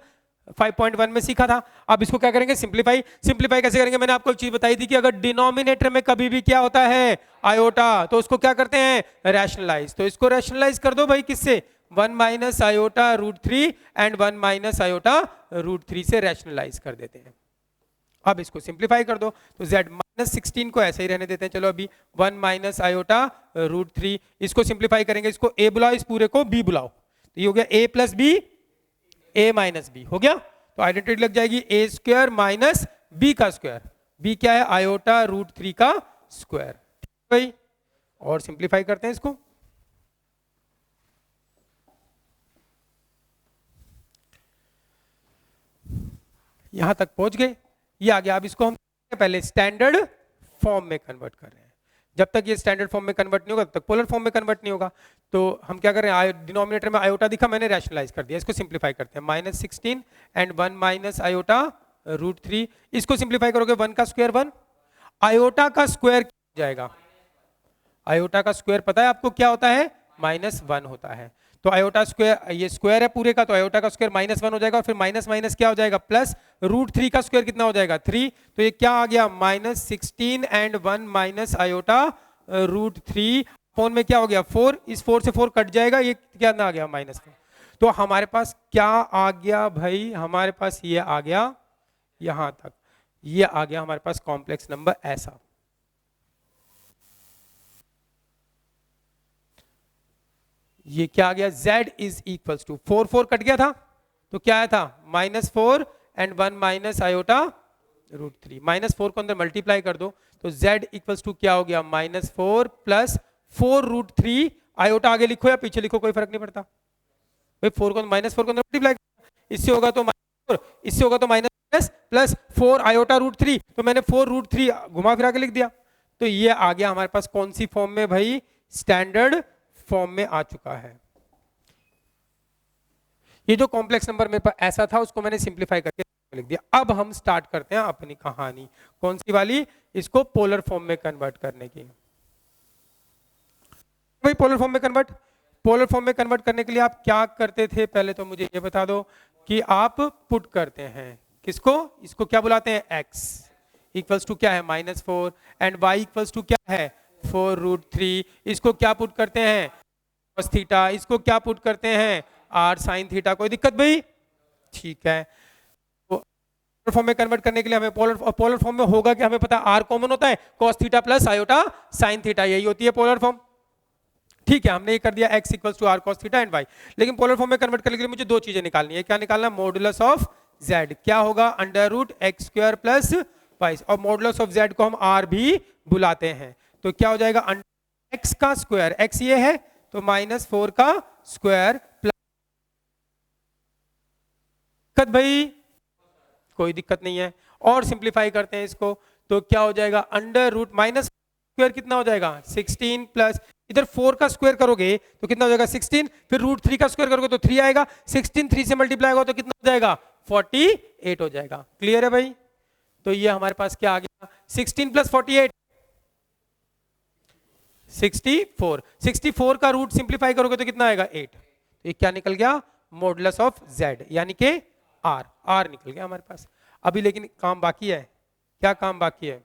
5.1 में सीखा था। अब इसको क्या करेंगे? सिंप्लीफाई। सिंप्लीफाई कैसे करेंगे? मैंने आपको एक चीज बताई थी कि अगर डिनोमिनेटर में कभी भी क्या होता है? आयोटा, तो उसको क्या करते हैं? रैशनलाइज। तो इसको रैशनलाइज कर दो भाई, किससे? 1 minus iota root 3 and 1 minus iota root 3 से रैशनलाइज कर देते हैं। अब इसको सिंप्लीफाई कर दो तो z -16 को ऐसे ही रहने देते हैं। चलो अभी 1 माइनस आयोटा रूट 3, इसको सिंप्लीफाई करेंगे, इसको a बुलाओ, इस पूरे को b बुलाओ, तो ये हो गया a plus b, a minus b हो गया। तो आइडेंटिटी लग जाएगी a स्क्वायर माइनस b का स्क्वायर। b क्या है? आयोटा रूट 3 का स्क्वायर भाई। और सिंप्लीफाई करते हैं इसको, यहां तक पहुंच गए, ये आ गया। अब इसको हम पहले स्टैंडर्ड फॉर्म में कन्वर्ट कर रहे हैं। जब तक ये स्टैंडर्ड फॉर्म में कन्वर्ट नहीं होगा तब तक पोलर फॉर्म में कन्वर्ट नहीं होगा। तो हम क्या कर रहे हैं? डिनोमिनेटर में आयोटा दिखा, मैंने रैशनलाइज कर दिया। इसको सिंप्लीफाई करते हैं, -16 एंड 1 माइनस आयोटा रूट 3। इसको सिंप्लीफाई करोगे 1 का स्क्वायर 1, आयोटा का स्क्वायर क्या हो जाएगा? आयोटा का स्क्वायर पता है आपको क्या होता है? -1 होता है। तो आयोटा स्क्वायर, ये स्क्वायर है पूरे का, तो आयोटा का स्क्वायर -1 हो जाएगा, और फिर माइनस माइनस क्या हो जाएगा? प्लस रूट 3 का स्क्वायर कितना हो जाएगा? 3। तो ये क्या आ गया? -16 and 1 minus iota root 3 phone में क्या हो गया? 4। इस 4 से 4 कट जाएगा, ये क्या आ गया? -4। तो हमारे पास क्या आ गया भाई? हमारे पास ये आ गया, यहां तक ये आ गया हमारे पास कॉम्प्लेक्स नंबर ऐसा। ये क्या आ गया? z is equals to 4 4 cut गया था, तो क्या आया था? -4 एंड 1 माइनस आयोटा रूट 3। -4 को अंदर मल्टीप्लाई कर दो तो z इक्वल्स टू क्या हो गया? -4 प्लस 4 रूट 3। आयोटा आगे लिखो या पीछे लिखो, कोई फर्क नहीं पड़ता भाई। 4 को -4 को अंदर मल्टीप्लाई, इससे होगा तो -4, इससे होगा तो माइनस, प्लस 4 आयोटा रूट 3, तो मैंने 4 रूट 3 घुमा फिरा के लिख दिया। तो ये आ गया हमारे पास कौन सी फॉर्म में भाई? स्टैंडर्ड फॉर्म में आ चुका है। ये जो कॉम्प्लेक्स नंबर मेरे पास ऐसा था उसको मैंने सिंप्लीफाई करके लिख दिया। अब हम स्टार्ट करते हैं अपनी कहानी, कौन सी वाली? इसको पोलर फॉर्म में कन्वर्ट करने की। भाई पोलर फॉर्म में कन्वर्ट, पोलर फॉर्म में कन्वर्ट करने के लिए आप क्या करते थे? पहले तो मुझे ये बता दो कि आप पुट करते हैं किसको? इसको क्या बुलाते हैं? x इक्वल्स टू क्या है? -4 एंड y इक्वल्स टू क्या है? 4 रूट 3। इसको क्या पुट करते हैं? cos theta. इसको क्या पुट करते हैं? r sin theta. कोई दिक्कत भाई? ठीक है। तो फॉर्म में कन्वर्ट करने के लिए हमें पोलर फॉर्म में होगा कि हमें पता आर कॉमन होता है, cos theta plus iota sine theta, यही होती है पोलर फॉर्म। ठीक है, हमने ये कर दिया x equals to r cos theta and y। लेकिन पोलर फॉर्म में कन्वर्ट करने के लिए मुझे दो चीजें निकालनी है। क्या निकालना? Modulus of z। क्या होगा? Under root x square plus y, और मॉडुलस ऑफ z को हम r भी बुलाते हैं। तो क्या हो जाएगा? x का स्क्वायर, x ये है तो -4 का स्क्वायर प्लस, दिक्कत भाई? कोई दिक्कत नहीं है। और सिंप्लीफाई करते हैं इसको, तो क्या हो जाएगा? अंडर रूट माइनस स्क्वायर कितना हो जाएगा? 16 प्लस इधर 4 का स्क्वायर करोगे तो कितना हो जाएगा? 16, फिर रूट 3 का स्क्वायर करोगे तो 3 आएगा, 16 3 से मल्टीप्लाई होगा तो कितना हो जाएगा? 48 हो जाएगा। क्लियर है भाई? तो ये हमारे पास क्या आ गया? 16 प्लस 48 64, 64 का रूट सिंप्लीफाई करोगे तो कितना आएगा? 8। तो ये क्या निकल गया? मॉडुलस ऑफ z यानी कि r निकल गया हमारे पास। अभी लेकिन काम बाकी है। क्या काम बाकी है?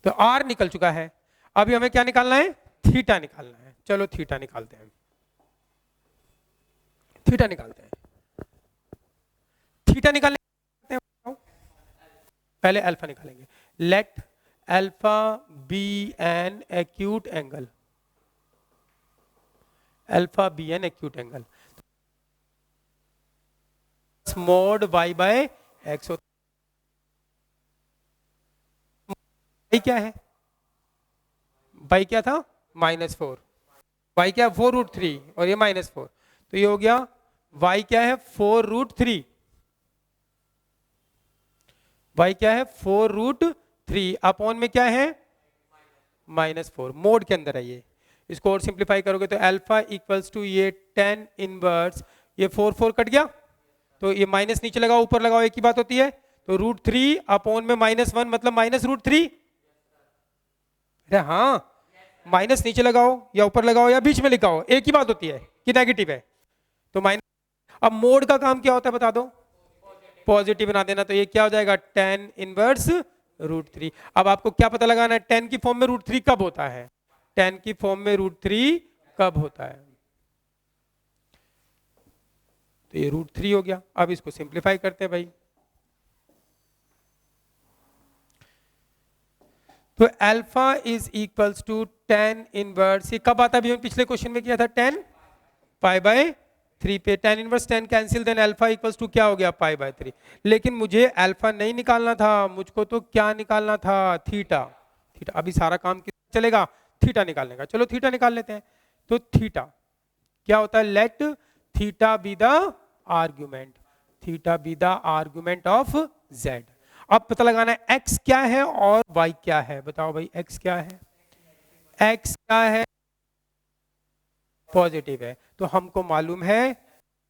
तो r निकल चुका है, अभी हमें क्या निकालना है? थीटा निकालना है। चलो थीटा निकालते हैं, थीटा निकालते हैं। थीटा निकालने पहले अल्फा निकालेंगे। Let alpha be an acute angle, alpha be an acute angle, mod y by x होता है। क्या है? y क्या था? -4, y क्या है? 4√3 और ये -4, तो ये हो गया y क्या है? 4√3, y क्या है? 4√3 अपॉन में क्या है? -4, मोड के अंदर है ये। इसको और सिंप्लीफाई करोगे तो अल्फा इक्वल्स टू ये 10 इनवर्स, ये 4 कट गया तो ये माइनस नीचे लगाओ ऊपर लगाओ एक ही बात होती है, तो √3 अपॉन में -1 मतलब -√3। अरे हाँ, माइनस नीचे लगाओ या ऊपर लगाओ या बीच में लिखाओ एक ही बात होती है कि नेगेटिव है तो माइनस। अब मोड का काम क्या होता है बता दो? पॉजिटिव बना देना। तो ये क्या हो जाएगा? 10 इनवर्स √3। अब आपको क्या पता लगाना है? 10 की फॉर्म में √3 कब होता है? 10 की फॉर्म में √3 कब होता है? तो ये √3 हो गया। अब इसको सिंप्लीफाई करते हैं भाई, तो alpha is equals to 10 inverse, ये कब आता है? अभी हम पिछले क्वेश्चन में किया था 10 π/3 पे 10 inverse 10 cancel, then alpha equals to क्या हो गया? π/3। लेकिन मुझे अल्फा नहीं निकालना था, मुझको तो क्या निकालना था? थीटा। थीटा अभी सारा काम किस चलेगा? थीटा निकालने का। चलो थीटा निकाल लेते हैं। तो थीटा क्या होता है? Let theta be the argument, theta be the argument of z। अब पता लगाना है x क्या है और y क्या है। बताओ भाई x क्या है? x क्या है? पॉजिटिव है, तो हमको मालूम है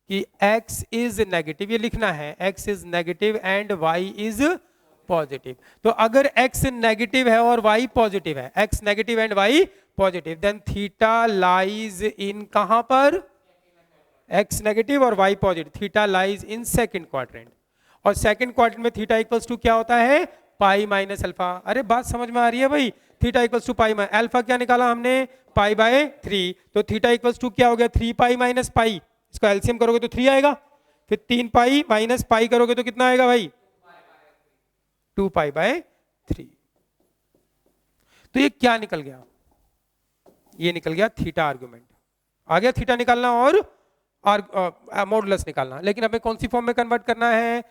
कि x इज नेगेटिव, ये लिखना है x is negative and y is positive. तो अगर x नेगेटिव है और y पॉजिटिव है, x negative and y positive, then theta lies in कहां पर? x नेगेटिव और y positive, theta lies in second quadrant. और सेकंड क्वाड्रेंट में थीटा इक्वल्स टू क्या होता है? Pi minus alpha. अरे बात समझ में आ रही है भाई? Theta equals to pi, alpha क्या निकाला हमने? π/3, तो थीटा इक्वल्स टू क्या हो गया? 3 पाई माइनस पाई, इसको एलसीएम करोगे तो 3 आएगा, फिर 3 पाई माइनस पाई करोगे तो कितना आएगा भाई? 2π/3। तो ये क्या निकल गया? ये निकल गया थीटा आर्गुमेंट। आ गया थीटा निकालना और मॉडुलस निकालना। लेकिन हमें कौन सी फॉर्म में कन्वर्ट करना है?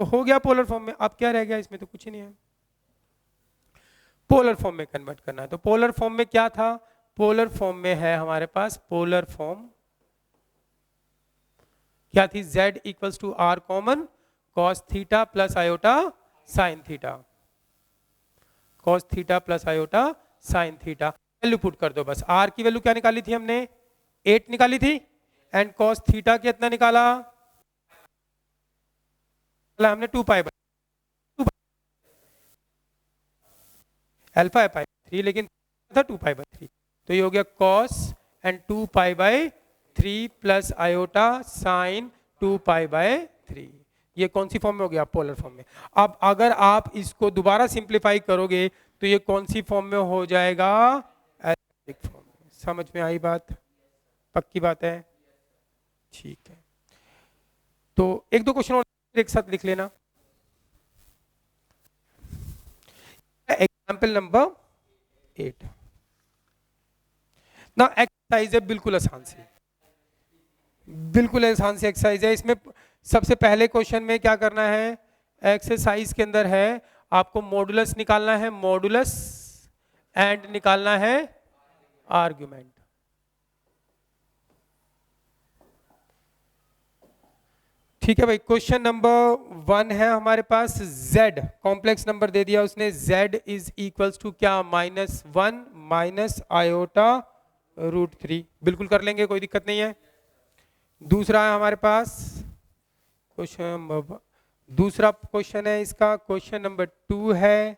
तो हो गया पोलर फॉर्म में। अब क्या रह गया? इसमें तो कुछ ही नहीं है, पोलर फॉर्म में कन्वर्ट करना है। तो पोलर फॉर्म में क्या था? पोलर फॉर्म में है हमारे पास, पोलर फॉर्म क्या थी? z equals to r common, cos theta plus iota sine theta, cos theta plus iota sine theta. Value put कर दो बस। r की वैल्यू क्या निकाली थी हमने? 8 निकाली थी, एंड cos थीटा कितना निकाला? हमने 2π, अल्फा है π/3 लेकिन था 2π/3, तो ये हो गया cos and 2π/3 plus iota sine 2π/3। ये कौन सी फॉर्म में हो गया? पोलर फॉर्म में। अब अगर आप इसको दोबारा सिंप्लीफाई करोगे तो ये कौन सी फॉर्म में हो जाएगा? एल्जेब्रिक फॉर्म में। समझ में आई बात? पक्की बात है? ठीक है, तो एक दो क्वेश्चन और एक साथ लिख लेना। एग्जाम्पल नंबर 8 ना, एक्सरसाइज है बिल्कुल आसान सी, बिल्कुल आसान सी एक्सरसाइज है। इसमें सबसे पहले क्वेश्चन में क्या करना है, एक्सरसाइज के अंदर है आपको मॉडुलस निकालना है, मॉडुलस एंड निकालना है आर्गुमेंट। ठीक है भाई, क्वेश्चन नंबर 1 है हमारे पास, z कॉम्प्लेक्स नंबर दे दिया उसने, z इज इक्वल्स टू क्या, -1 माइनस आयोटा √3, बिल्कुल कर लेंगे, कोई दिक्कत नहीं है। दूसरा है हमारे पास क्वेश्चन, दूसरा क्वेश्चन है इसका, क्वेश्चन नंबर 2 है,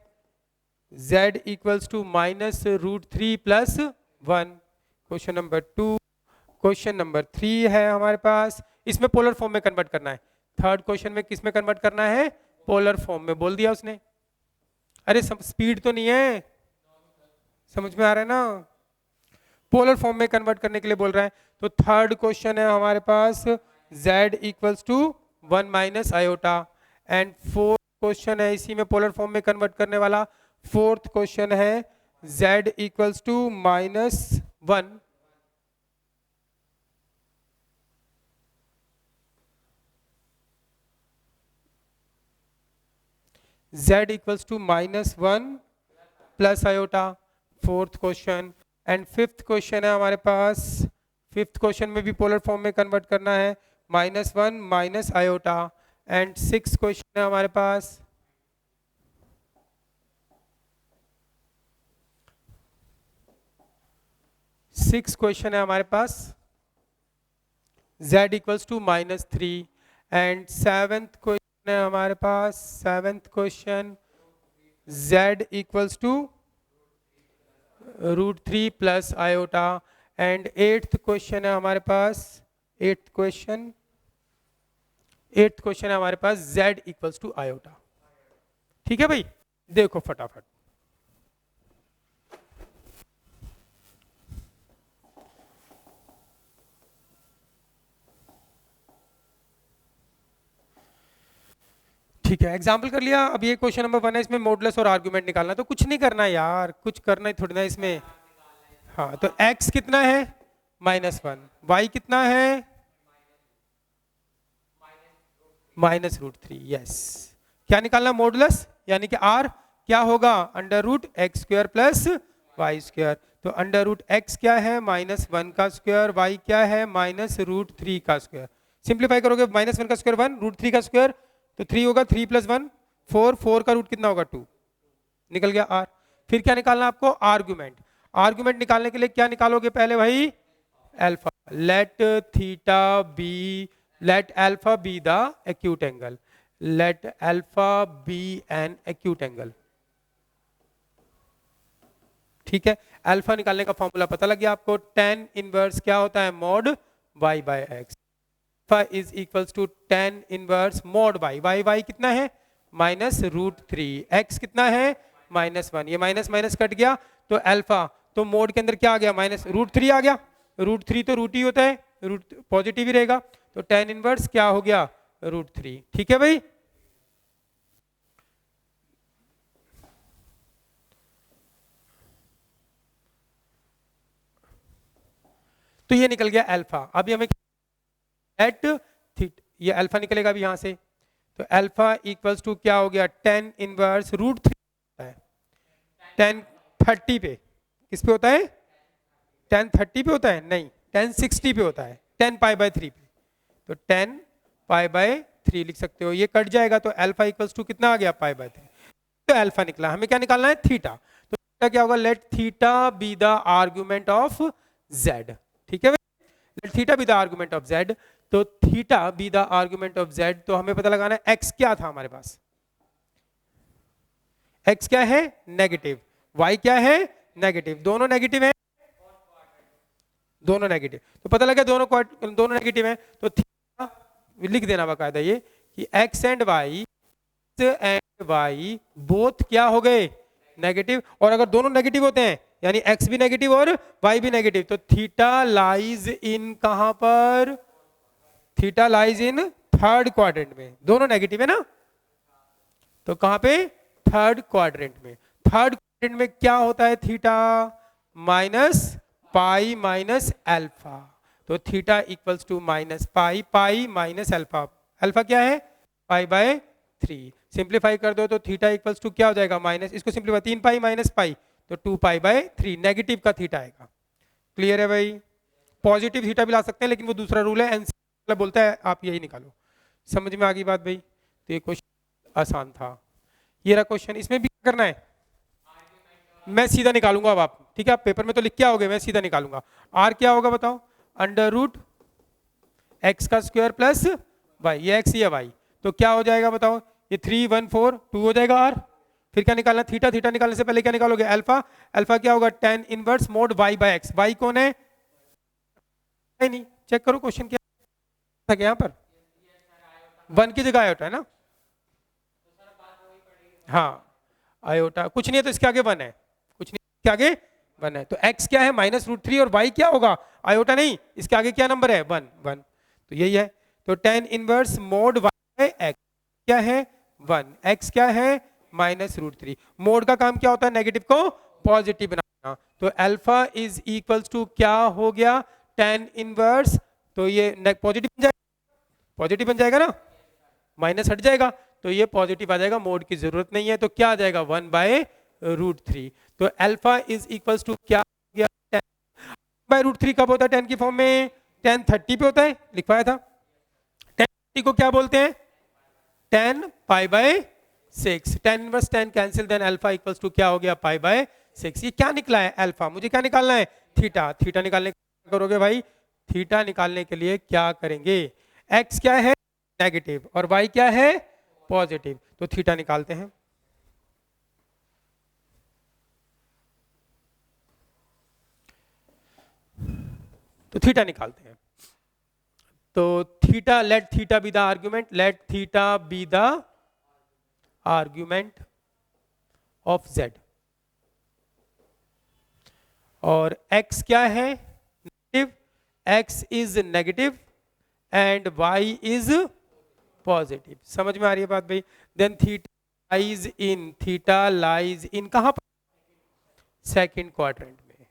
z equals to -√3 + 1, question number 2। Question number 3 है हमारे पास, इसमें पोलर फॉर्म में कन्वर्ट करना है। थर्ड क्वेश्चन में किस में कन्वर्ट करना है, पोलर फॉर्म में, बोल दिया उसने। अरे स्पीड तो नहीं है, समझ में आ रहा है ना, पोलर फॉर्म में कन्वर्ट करने के लिए बोल रहा है। तो थर्ड क्वेश्चन है हमारे पास, z equals to 1 minus iota, and fourth question है इसी में पोलर फॉर्म में कन्वर्ट करने वाला। फोर्थ क्वेश्चन है z equals to -1 z equals to -1 plus iota, fourth question. And fifth question है हमारे पास, फिफ्थ क्वेश्चन में भी पोलर फॉर्म में कन्वर्ट करना है, -1 minus iota. And sixth question है हमारे पास, सिक्स्थ क्वेश्चन है हमारे पास, z equals to -3। And seventh question है हमारे पास, seventh question z equals to √3 plus iota. And eighth question है हमारे पास, एट्थ क्वेश्चन है हमारे पास, z इक्वल्स टू आयोटा। ठीक है भाई, देखो फटाफट, ठीक है, एग्जाम्पल कर लिया। अब ये क्वेश्चन नंबर 1 है, इसमें मॉडुलस और आर्गुमेंट निकालना, तो कुछ नहीं करना यार, कुछ करना ही थोड़ी ना इसमें। हाँ, तो x कितना है, -1, y कितना है, -√3। यस, क्या निकालना, मॉडुलस, यानी कि r क्या होगा, √x² प्लस y²। तो √x क्या है, -1 का स्क्वायर, y क्या है, -√3 का स्क्वायर। सिंप्लीफाई करोगे, -1 का स्क्वायर 1, √3 का स्क्वायर तो 3 होगा, 3 + 1 4, 4 का रूट कितना होगा 2, निकल गया r। फिर क्या निकालना आपको, आर्गुमेंट। आर्गुमेंट निकालने के लिए क्या निकालोगे पहले भाई, alpha. Let alpha be the acute angle, let alpha be an acute angle. ठीक है, अल्फा निकालने का फॉर्मूला पता लग गया आपको, tan इनवर्स क्या होता है, mod y/x। Alpha is equals to tan inverse mod y कितना है, -√3, x कितना है, -1, ये माइनस माइनस कट गया, तो अल्फा, तो मोड के अंदर क्या आ गया, -√3 आ गया, √3 तो रूट ही होता है, रूट पॉजिटिव ही रहेगा, तो tan इनवर्स क्या हो गया, √3। ठीक है भाई, तो ये निकल गया अल्फा। अभी हमें एट थीटा, ये अल्फा निकलेगा अभी यहां से, तो अल्फा इक्वल्स टू क्या हो गया, tan इनवर्स √3 होता है, tan 30 पे, किस पे होता है, tan 30 पे होता है, नहीं, tan 60 पे होता है, tan π/3 पे, तो tan π/3 लिख सकते हो, ये कट जाएगा, तो अल्फा इक्वल्स टू कितना आ गया, π/3, तो अल्फा निकला। हमें क्या निकालना है, थीटा, तो थीटा क्या होगा, let theta be the argument of z। ठीक है, let theta be the argument of z, तो theta be the argument of z, तो हमें पता लगाना है x क्या था हमारे पास, x क्या है, नेगेटिव, y क्या है, नेगेटिव, दोनों नेगेटिव है, दोनों नेगेटिव, तो पता लगा दोनों नेगेटिव है, तो थीटा लिख देना बाकायदा ये कि x एंड y बोथ क्या हो गए, नेगेटिव, और अगर दोनों नेगेटिव होते हैं यानी x भी नेगेटिव और y भी नेगेटिव, तो थीटा लाइज इन कहां पर, theta lies in third quadrant में, दोनों नेगेटिव है ना, तो कहां पे, थर्ड क्वाड्रेंट में। थर्ड क्वाड्रेंट में क्या होता है, theta minus pi minus alpha, तो theta equals to minus pi, pi minus alpha, alpha क्या है, पाई बाय 3। सिंप्लीफाई कर दो तो थीटा इक्वल्स टू क्या हो जाएगा, माइनस, इसको सिंप्लीफाई 3 पाई माइनस पाई तो 2 पाई बाय 3, नेगेटिव का थीटा आएगा। क्लियर है भाई? पॉजिटिव थीटा भी ला सकते हैं लेकिन वो दूसरा रूल है, एनसीआर बोलता है आप यही निकालो। समझ में आ गई बात भाई? तो ये क्वेश्चन आसान था। ये रहा क्वेश्चन, इसमें भी क्या करना है, मैं सीधा निकालूंगा अब आप, ठीक है, आप पेपर में तो लिख के आओगे, मैं सीधा निकालूंगा। आर क्या होगा बताओ, अंडर रूट एक्स का स्क्वायर प्लस वाई, ये एक्स या वाई, तो क्या हो जाएगा बताओ, ये 3 1 4 2 हो जाएगा आर। फिर क्या निकालना, थीटा, थीटा निकालने से पहले क्या निकालोगे, अल्फा, अल्फा क्या होगा, tan inverse mod y by x, y कौन है, नहीं, चेक करो क्वेश्चन क्या था यहाँ पर, 1 की जगह आयोटा है ना, हाँ आयोटा, कुछ नहीं है तो इसके आगे 1 है, कुछ नहीं इसके आगे 1 है, तो x क्या है -√3 और y क्या होगा, आयोटा नहीं, इसके आगे क्या नंबर है, 1 1, तो यही है। तो tan inverse mod y by x क्या है 1, x क्या है -√3। मोड का काम क्या होता है, नेगेटिव को पॉजिटिव बनाना, तो अल्फा इज इक्वल्स टू क्या हो गया, tan इनवर्स, तो ये पॉजिटिव बन जाएगा, पॉजिटिव बन जाएगा ना, माइनस हट जाएगा तो ये पॉजिटिव आ जाएगा, मोड की जरूरत नहीं है, तो क्या आ जाएगा 1/√3। तो अल्फा इज इक्वल्स टू क्या हो गया, 1/√3 कब होता है 10 की फॉर्म में, 10 30 पे होता है, लिखवाया था, 10 30 को क्या बोलते हैं, 10 π/6, 10 inverse 10 cancel, then alpha equals to क्या हो गया, π/6। ये क्या निकला है, अल्फा, मुझे क्या निकालना है, थीटा, थीटा निकालने करोगे भाई, थीटा निकालने के लिए क्या करेंगे, एक्स क्या है नेगेटिव और वाई क्या है पॉजिटिव, तो थीटा निकालते हैं। तो थीटा निकालते हैं, तो theta, let theta be the argument, let theta be the argument of Z, और x क्या है negative, x is negative and y is positive. समझ में आ रही है बात भाई? देन थीटा लाइज इन कहां पर, सेकंड क्वाड्रेंट में,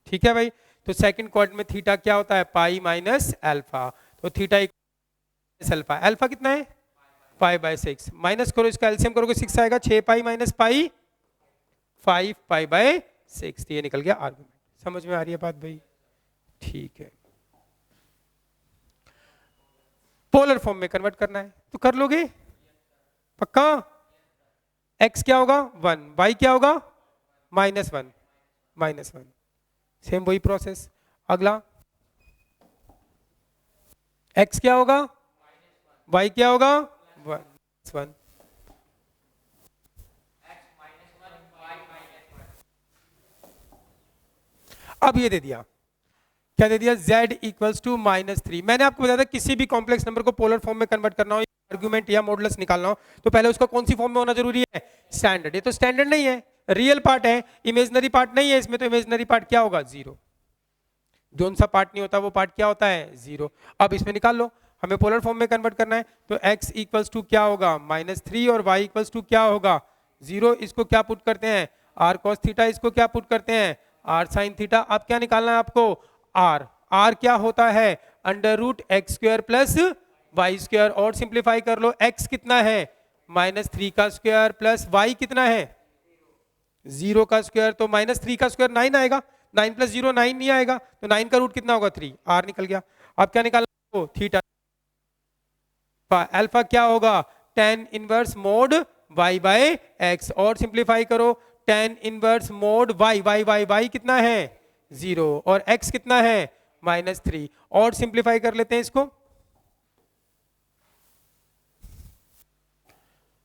ठीक है भाई। तो सेकंड क्वाड्रेंट में थीटा क्या होता है, पाई माइनस अल्फा, तो थीटा अल्फा, अल्फा कितना है 5/6, माइनस करो, इसका एलसीएम करोगे 6 आएगा, 6 पाई माइनस पाई 5 π/6, ये निकल गया आर्गुमेंट। समझ में आ रही है बात भाई? ठीक है, पोलर फॉर्म में कन्वर्ट करना है तो कर लोगे पक्का। x क्या होगा 1, y क्या होगा -1, सेम वही प्रोसेस। अगला x क्या होगा, y क्या होगा 1, अब ये दे दिया, क्या दे दिया, z इक्वल्स टू -3। मैंने आपको बताया था किसी भी कॉम्प्लेक्स नंबर को पोलर फॉर्म में कन्वर्ट करना हो, आर्गुमेंट या मॉडुलस निकालना हो, तो पहले उसका कौन सी फॉर्म में होना जरूरी है, स्टैंडर्ड। ये तो स्टैंडर्ड नहीं है, रियल पार्ट है, इमेजिनरी पार्ट नहीं है इसमें, तो इमेजिनरी पार्ट क्या होगा 0, जो सा पार्ट नहीं होता वो पार्ट क्या होता है 0। अब इसमें निकाल लो, हमें पोलर फॉर्म में कन्वर्ट करना है, तो x इक्वल्स टू क्या होगा -3 और y इक्वल्स टू क्या होगा 0, इसको क्या पुट करते हैं r cos थीटा, इसको क्या पुट करते हैं r sin थीटा। अब क्या निकालना है आपको, r क्या होता है √x² प्लस वाई स्क्वायर, और सिंप्लीफाई कर लो, x कितना है -3 का स्क्वायर प्लस y कितना है 0 का स्क्वायर, तो -3 का स्क्वायर 9 आएगा, 9 + 0 9 नहीं आएगा, तो 9 का रूट कितना होगा 3, r निकल गया। अब क्या निकालना, थीटा, अल्फा क्या होगा tan inverse mod y by x, और सिंप्लीफाई करो, tan इनवर्स मोड y कितना है 0 और x कितना है -3, और सिंप्लीफाई कर लेते हैं इसको,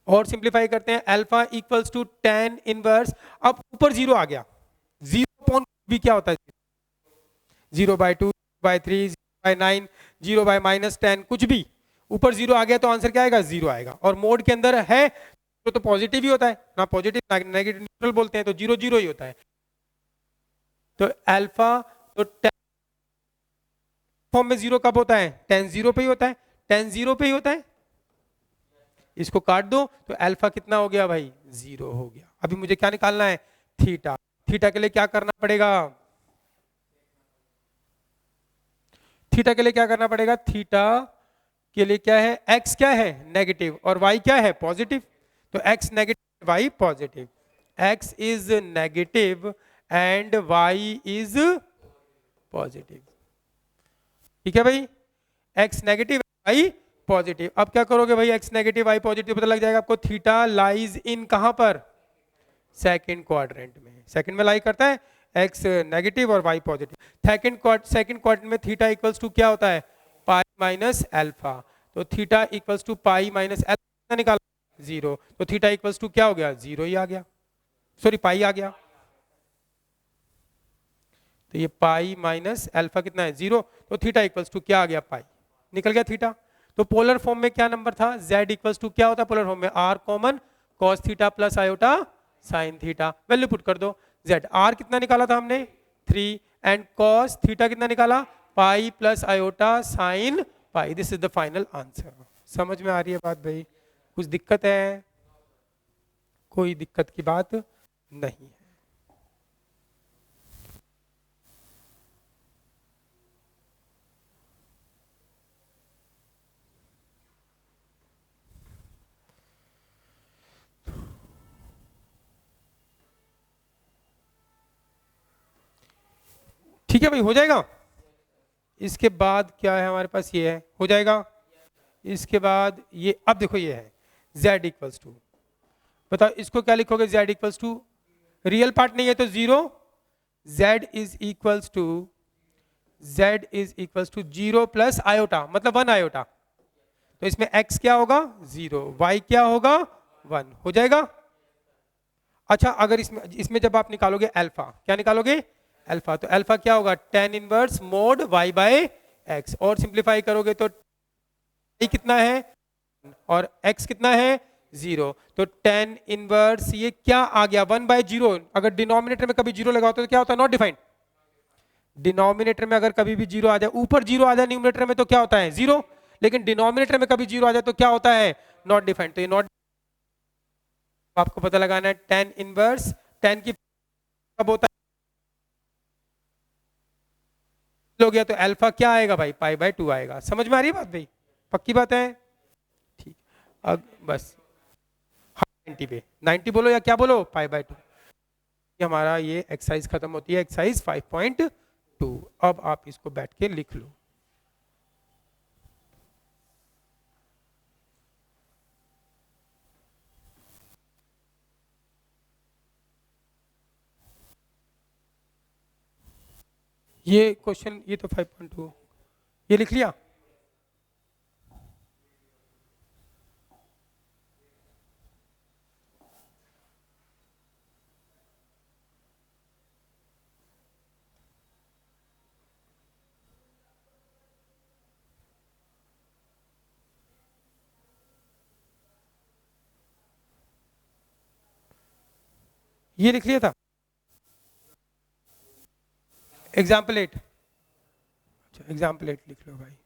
और सिंप्लीफाई करते हैं, alpha equals to tan inverse, अब ऊपर 0 आ गया, 0 भी क्या होता है 0/2, 0/3, 0/9, 0/-10, कुछ भी ऊपर 0 आ गया तो आंसर क्या आएगा 0 आएगा, और मोड के अंदर है तो पॉजिटिव ही होता है ना, पॉजिटिव ना नेगेटिव न्यूट्रल बोलते हैं, तो 0 0 ही होता है। तो अल्फा, तो फॉर्म में जीरो कब होता है? टेन जीरो पे ही होता है, टेन जीरो पे ही होता है। इसको काट दो तो अल्फा कितना हो गया भाई? जीरो हो गया। अभी मुझे क्या निकालना है? थीटा। थीटा के लिए क्या करना पड़ेगा? थीटा के लिए क्या करना पड़ेगा? थीटा के लिए क्या है? एक्स क्या है? नेगेटिव, और वाई क्या है? पॉजिटिव। तो x negative, y positive. X is negative and y is positive. ठीक है भाई, एक्स नेगेटिव, वाई पॉजिटिव। अब क्या करोगे भाई? एक्स नेगेटिव, वाई पॉजिटिव पता लग जाएगा आपको। थीटा लाइज इन कहां पर? सेकंड क्वाड्रेंट में। सेकंड में लाई करता है एक्स नेगेटिव और वाई पॉजिटिव। सेकंड क्वाड्रेंट में थीटा इक्वल्स टू क्या होता है? Pi minus alpha. तो theta equals to pi minus alpha निकाला, जीरो। तो थीटा इक्वल्स टू क्या हो गया? जीरो ही आ गया, सॉरी पाई आ गया। तो ये पाई माइनस अल्फा कितना है? जीरो। तो थीटा इक्वल्स टू क्या आ गया? पाई। निकल गया थीटा। तो पोलर फॉर्म में क्या नंबर था? z इक्वल्स टू क्या होता है पोलर फॉर्म में? r common cos theta plus iota sine theta. Value put कर दो। z r कितना निकाला था हमने? 3 एंड cos थीटा कितना निकाला? Pi plus iota sine pi. This is the final answer. समझ में आ रही है बात भाई? कुछ दिक्कत है? कोई दिक्कत की बात नहीं है। ठीक है भाई, हो जाएगा। इसके बाद क्या है हमारे पास? ये है, हो जाएगा। इसके बाद ये, अब देखो ये है z इक्वल्स टू, बताओ इसको क्या लिखोगे? z equals to, real part नहीं है तो zero. z is equals to, z is equals to zero plus iota, मतलब वन आयोटा। तो इसमें x क्या होगा? जीरो, y क्या होगा? वन। हो जाएगा। अच्छा, अगर इसमें इसमें जब आप निकालोगे अल्फा, क्या निकालोगे? अल्फा। तो अल्फा क्या होगा? Tan inverse mod y by x. और सिंप्लीफाई करोगे तो y कितना है और x कितना है? जीरो। तो टेन इनवर्स ये क्या आ गया? One by zero. अगर डिनोमिनेटर में कभी जीरो लगा होता है तो क्या होता है? Not defined. डिनोमिनेटर में अगर कभी भी जीरो आ जाए, ऊपर जीरो आ जाए न्यूमिनेटर में, तो क्या होता है? जीरो। लेकिन डिनोमिनेटर में कभी जीरो आ जाए तो क्या होता है? Not defined. तो ये नॉट, आपको पता लगाना है टेन इनवर्स, टेन की कब होता है? हो गया तो अल्फा क्या आएगा भाई? पाई बाय टू आएगा। समझ में आ रही है बात भाई? पक्की बात है? ठीक। अब बस 90 पे, 90 बोलो या क्या बोलो? Pi by two. हमारा ये एक्सरसाइज खत्म होती है, एक्सरसाइज 5.2। अब आप इसको बैठ के लिख लो। ये क्वेश्चन, ये तो 5.2 ये लिख लिया। ये लिख लिया था एग्जाम्पल 8। अच्छा, एग्जाम्पल 8 लिख लो भाई।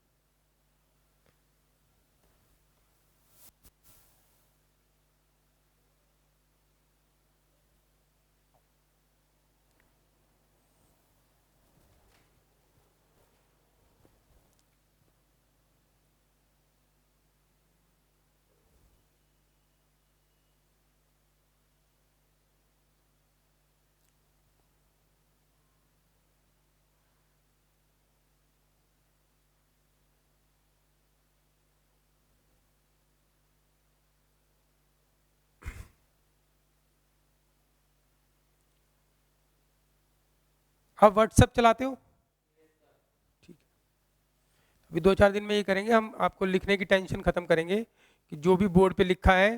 आप व्हाट्सएप चलाते हो? ठीक। अभी 2-4 दिन में ये करेंगे हम, आपको लिखने की टेंशन खत्म करेंगे कि जो भी बोर्ड पे लिखा है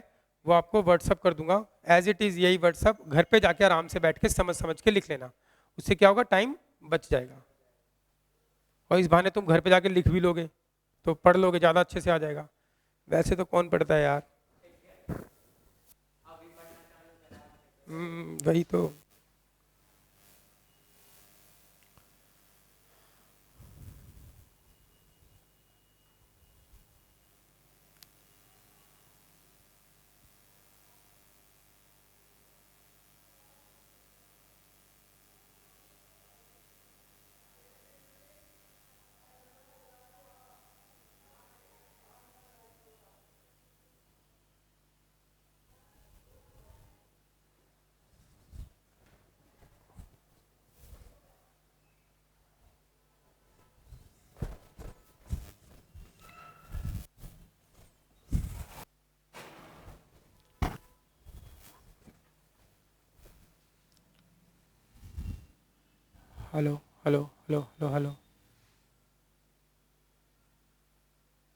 वो आपको व्हाट्सअप कर दूंगा। एज इट इज़ यही व्हाट्सअप, घर पे जाके आराम से बैठ के समझ समझ के लिख लेना। उससे क्या होगा? टाइम बच जाएगा और इस बहाने तुम घर पे जाके लिख भी लोगे तो पढ़ लोगे, ज़्यादा अच्छे से आ जाएगा। वैसे तो कौन पढ़ता है यार? वही तो। Hello hello hello hello hello